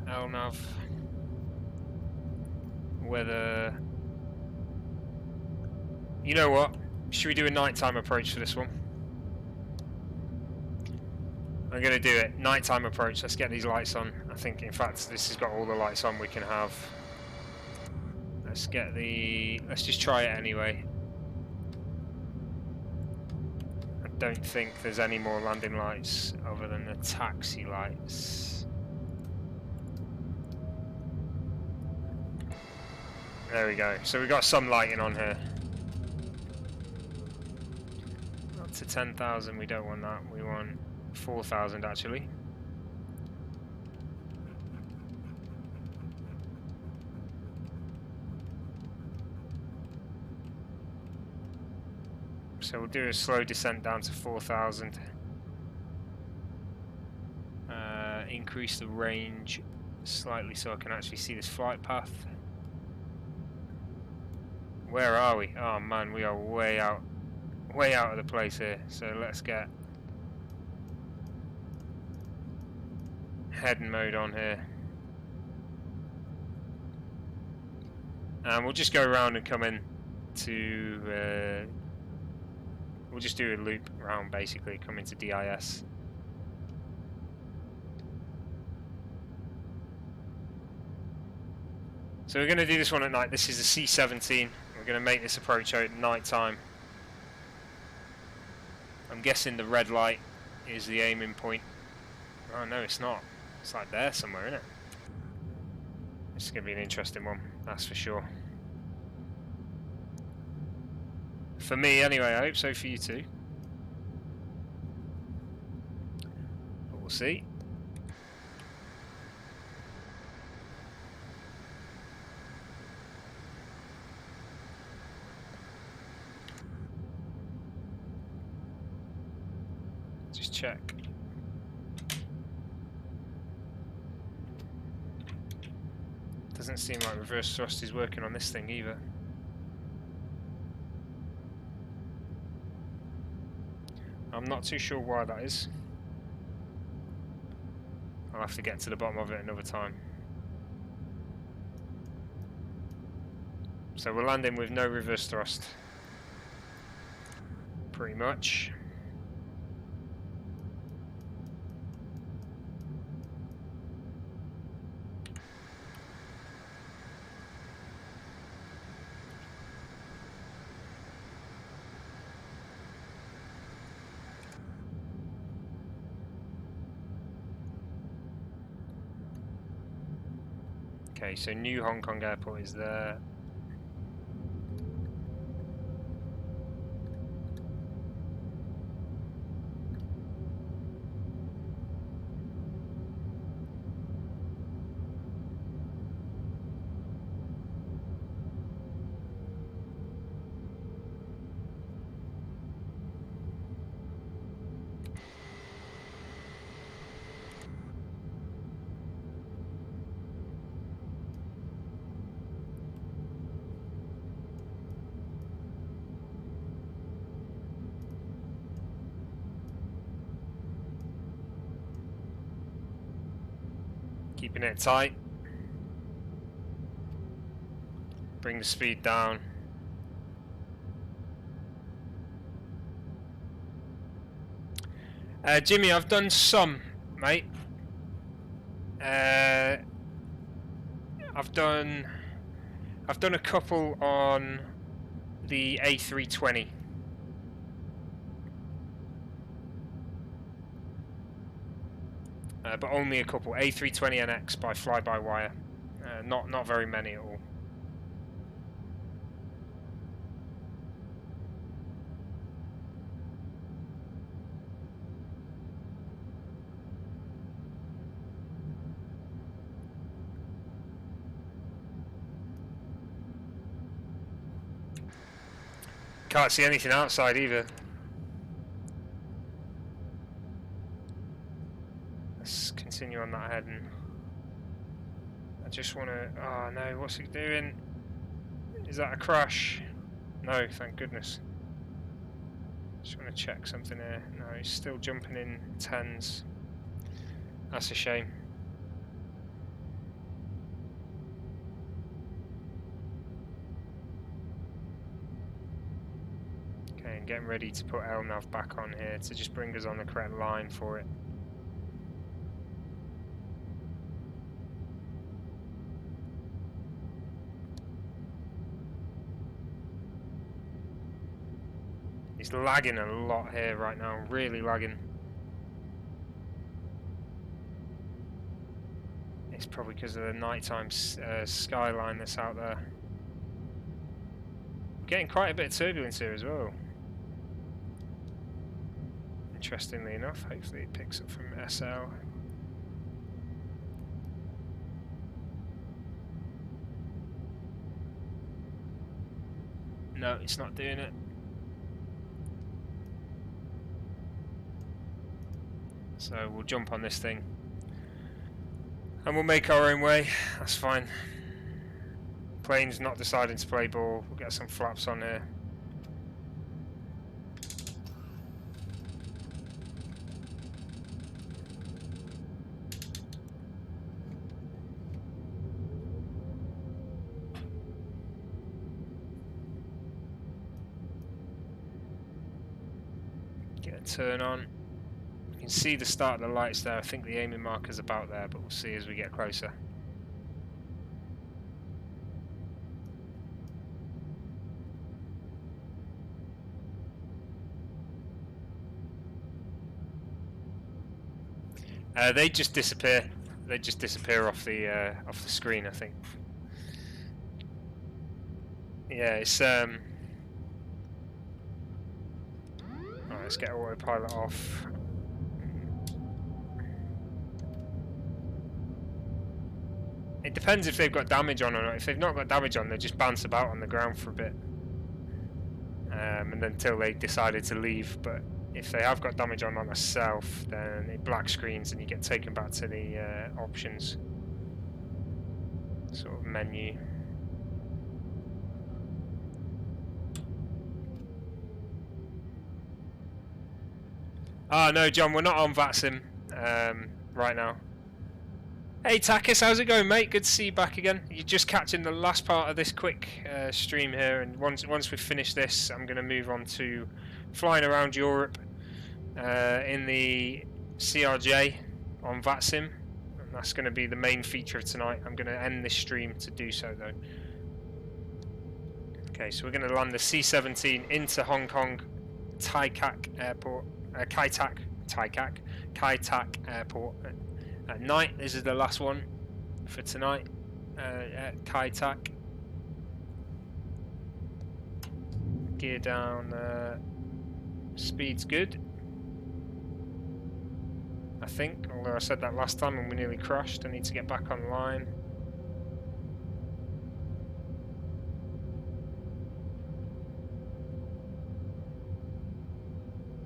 LNAV. Weather. You know what? Should we do a nighttime approach for this one? I'm going to do it. Nighttime approach. Let's get these lights on. I think, in fact, this has got all the lights on we can have. Let's get the... Let's just try it anyway. I don't think there's any more landing lights other than the taxi lights. There we go. So we've got some lighting on here. Up to 10,000, we don't want that. We want 4,000 actually. So we'll do a slow descent down to 4,000. Increase the range slightly so I can actually see this flight path. where are we? Oh man, we are way out of the place here. So let's get head mode on here. And we'll just go around and come in to... we'll just do a loop around, basically, come into DIS. So we're going to do this one at night. This is a C-17. We're going to make this approach out at night time. I'm guessing the red light is the aiming point. Oh no, it's not. It's like there somewhere, isn't it? It's going to be an interesting one, that's for sure. For me, anyway. I hope so for you too. But we'll see. Just check. Doesn't seem like reverse thrust is working on this thing either. I'm not too sure why that is. I'll have to get to the bottom of it another time. So we're landing with no reverse thrust. Pretty much. Okay, so new Hong Kong airport is there. Keeping it tight. Bring the speed down. Jimmy, I've done some, mate. I've done a couple on the A320. But only a couple. A320NX by fly-by-wire. Not very many at all. Can't see anything outside either. Let's continue on that heading. I just want to... Oh no, what's it doing? Is that a crash? No, thank goodness. Just want to check something here. No, he's still jumping in 10s. That's a shame. Okay, and getting ready to put LNAV back on here to just bring us on the correct line for it. He's lagging a lot here right now, really lagging. It's probably because of the nighttime skyline that's out there. Getting quite a bit of turbulence here as well. Interestingly enough, hopefully it picks up from SL. No, it's not doing it. So we'll jump on this thing and we'll make our own way. That's fine. Plane's not deciding to play ball. We'll get some flaps on here. Get a turn on. You can see the start of the lights there. I think the aiming marker's about there, but we'll see as we get closer. They just disappear. They just disappear off the screen, I think. Yeah, it's Alright, let's get autopilot off. It depends if they've got damage on or not. If they've not got damage on, they just bounce about on the ground for a bit, and then until they decided to leave. But if they have got damage on itself, then it black screens and you get taken back to the options sort of menu. Ah, no, John, we're not on VATSIM right now. Hey, Takis, how's it going, mate? Good to see you back again. You're just catching the last part of this quick stream here, and once we finish this, I'm going to move on to flying around Europe in the CRJ on VATSIM, and that's going to be the main feature of tonight. I'm going to end this stream to do so, though. Okay, so we're going to land the C-17 into Hong Kong Tai Kak Airport. Kai Tak Airport at night. This is the last one for tonight at Kai Tak. Gear down, speed's good, I think, although I said that last time and we nearly crashed. I need to get back online.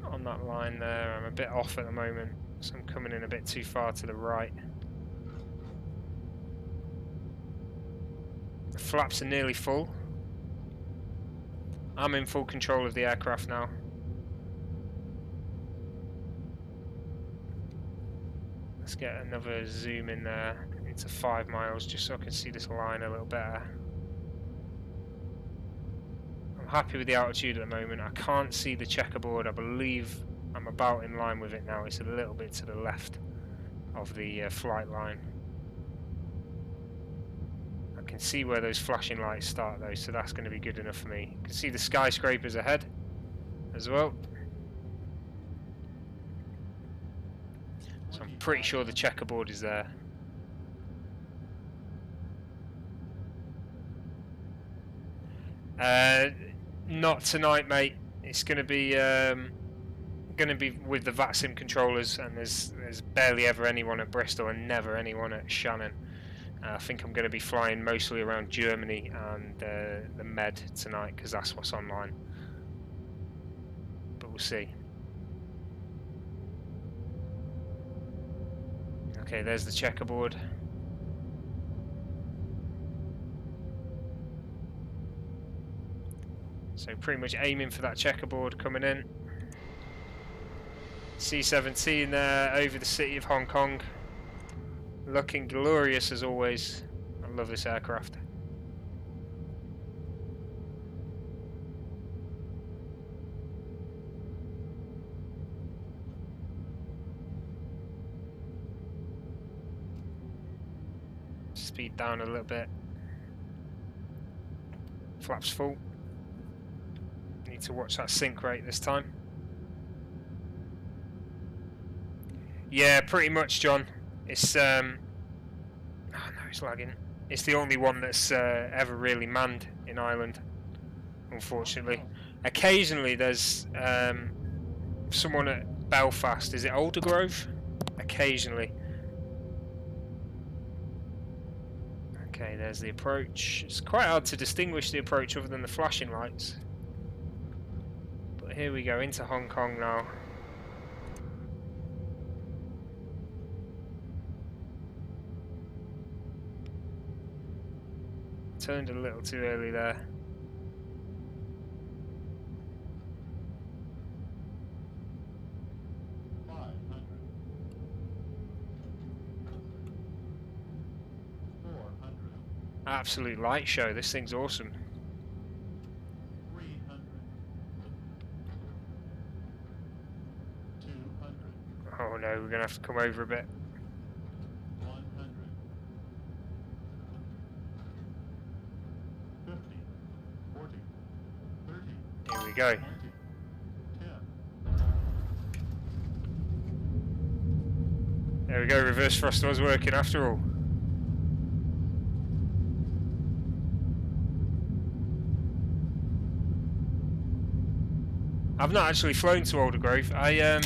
On that line there, I'm a bit off at the moment, so I'm coming in a bit too far to the right. The flaps are nearly full. I'm in full control of the aircraft now. Let's get another zoom in there into 5 miles just so I can see this line a little better. I'm happy with the altitude at the moment. I can't see the checkerboard. I believe I'm about in line with it now. It's a little bit to the left of the flight line. I can see where those flashing lights start though, so that's going to be good enough for me. You can see the skyscrapers ahead as well. So I'm pretty sure the checkerboard is there. Not tonight, mate. It's going to be with the VATSIM controllers, and there's barely ever anyone at Bristol and never anyone at Shannon. I think I'm going to be flying mostly around Germany and the Med tonight because that's what's online. But we'll see. Okay, there's the checkerboard. So pretty much aiming for that checkerboard coming in. C-17 there over the city of Hong Kong. Looking glorious as always. I love this aircraft. Speed down a little bit. Flaps full. Need to watch that sync rate this time. Yeah, pretty much, John. It's oh no, it's lagging. It's the only one that's ever really manned in Ireland, unfortunately. Occasionally there's someone at Belfast. Is it Aldergrove? Occasionally. Okay, there's the approach. It's quite hard to distinguish the approach other than the flashing lights. But here we go, into Hong Kong now. turned a little too early there. Absolute light show. This thing's awesome. 300. 200. Oh no, we're gonna have to come over a bit. 100. 50. 40. 30. Here we go. 20. 10. There we go. Reverse thrust was working after all. I've not actually flown to Aldergrove. I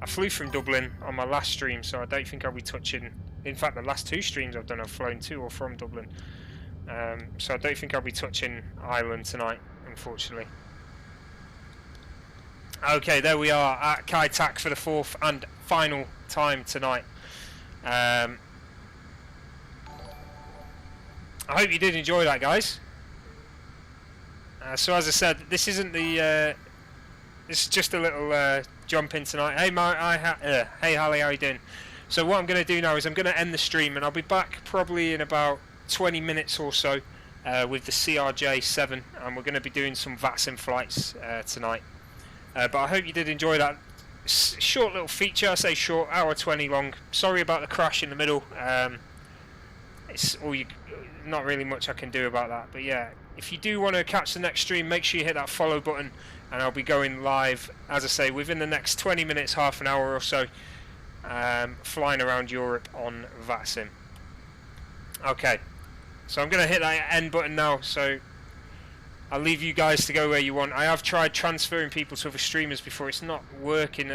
flew from Dublin on my last stream, so I don't think I'll be touching. In fact, the last 2 streams I've done, I've flown to or from Dublin. So I don't think I'll be touching Ireland tonight, unfortunately. Okay, there we are at Kai Tak for the 4th and final time tonight. I hope you did enjoy that, guys. So as I said, this isn't the. This is just a little jump in tonight. Hey, hey, Hallie, how you doing? So what I'm going to do now is I'm going to end the stream, and I'll be back probably in about 20 minutes or so with the CRJ7, and we're going to be doing some VATSIM flights tonight. But I hope you did enjoy that short little feature. I say short, hour 20 long. Sorry about the crash in the middle. It's not really much I can do about that. But yeah, if you do want to catch the next stream, make sure you hit that follow button. And I'll be going live, as I say, within the next 20 minutes, half an hour or so, flying around Europe on VATSIM. Okay, so I'm going to hit that end button now, so I'll leave you guys to go where you want. I have tried transferring people to other streamers before. It's not working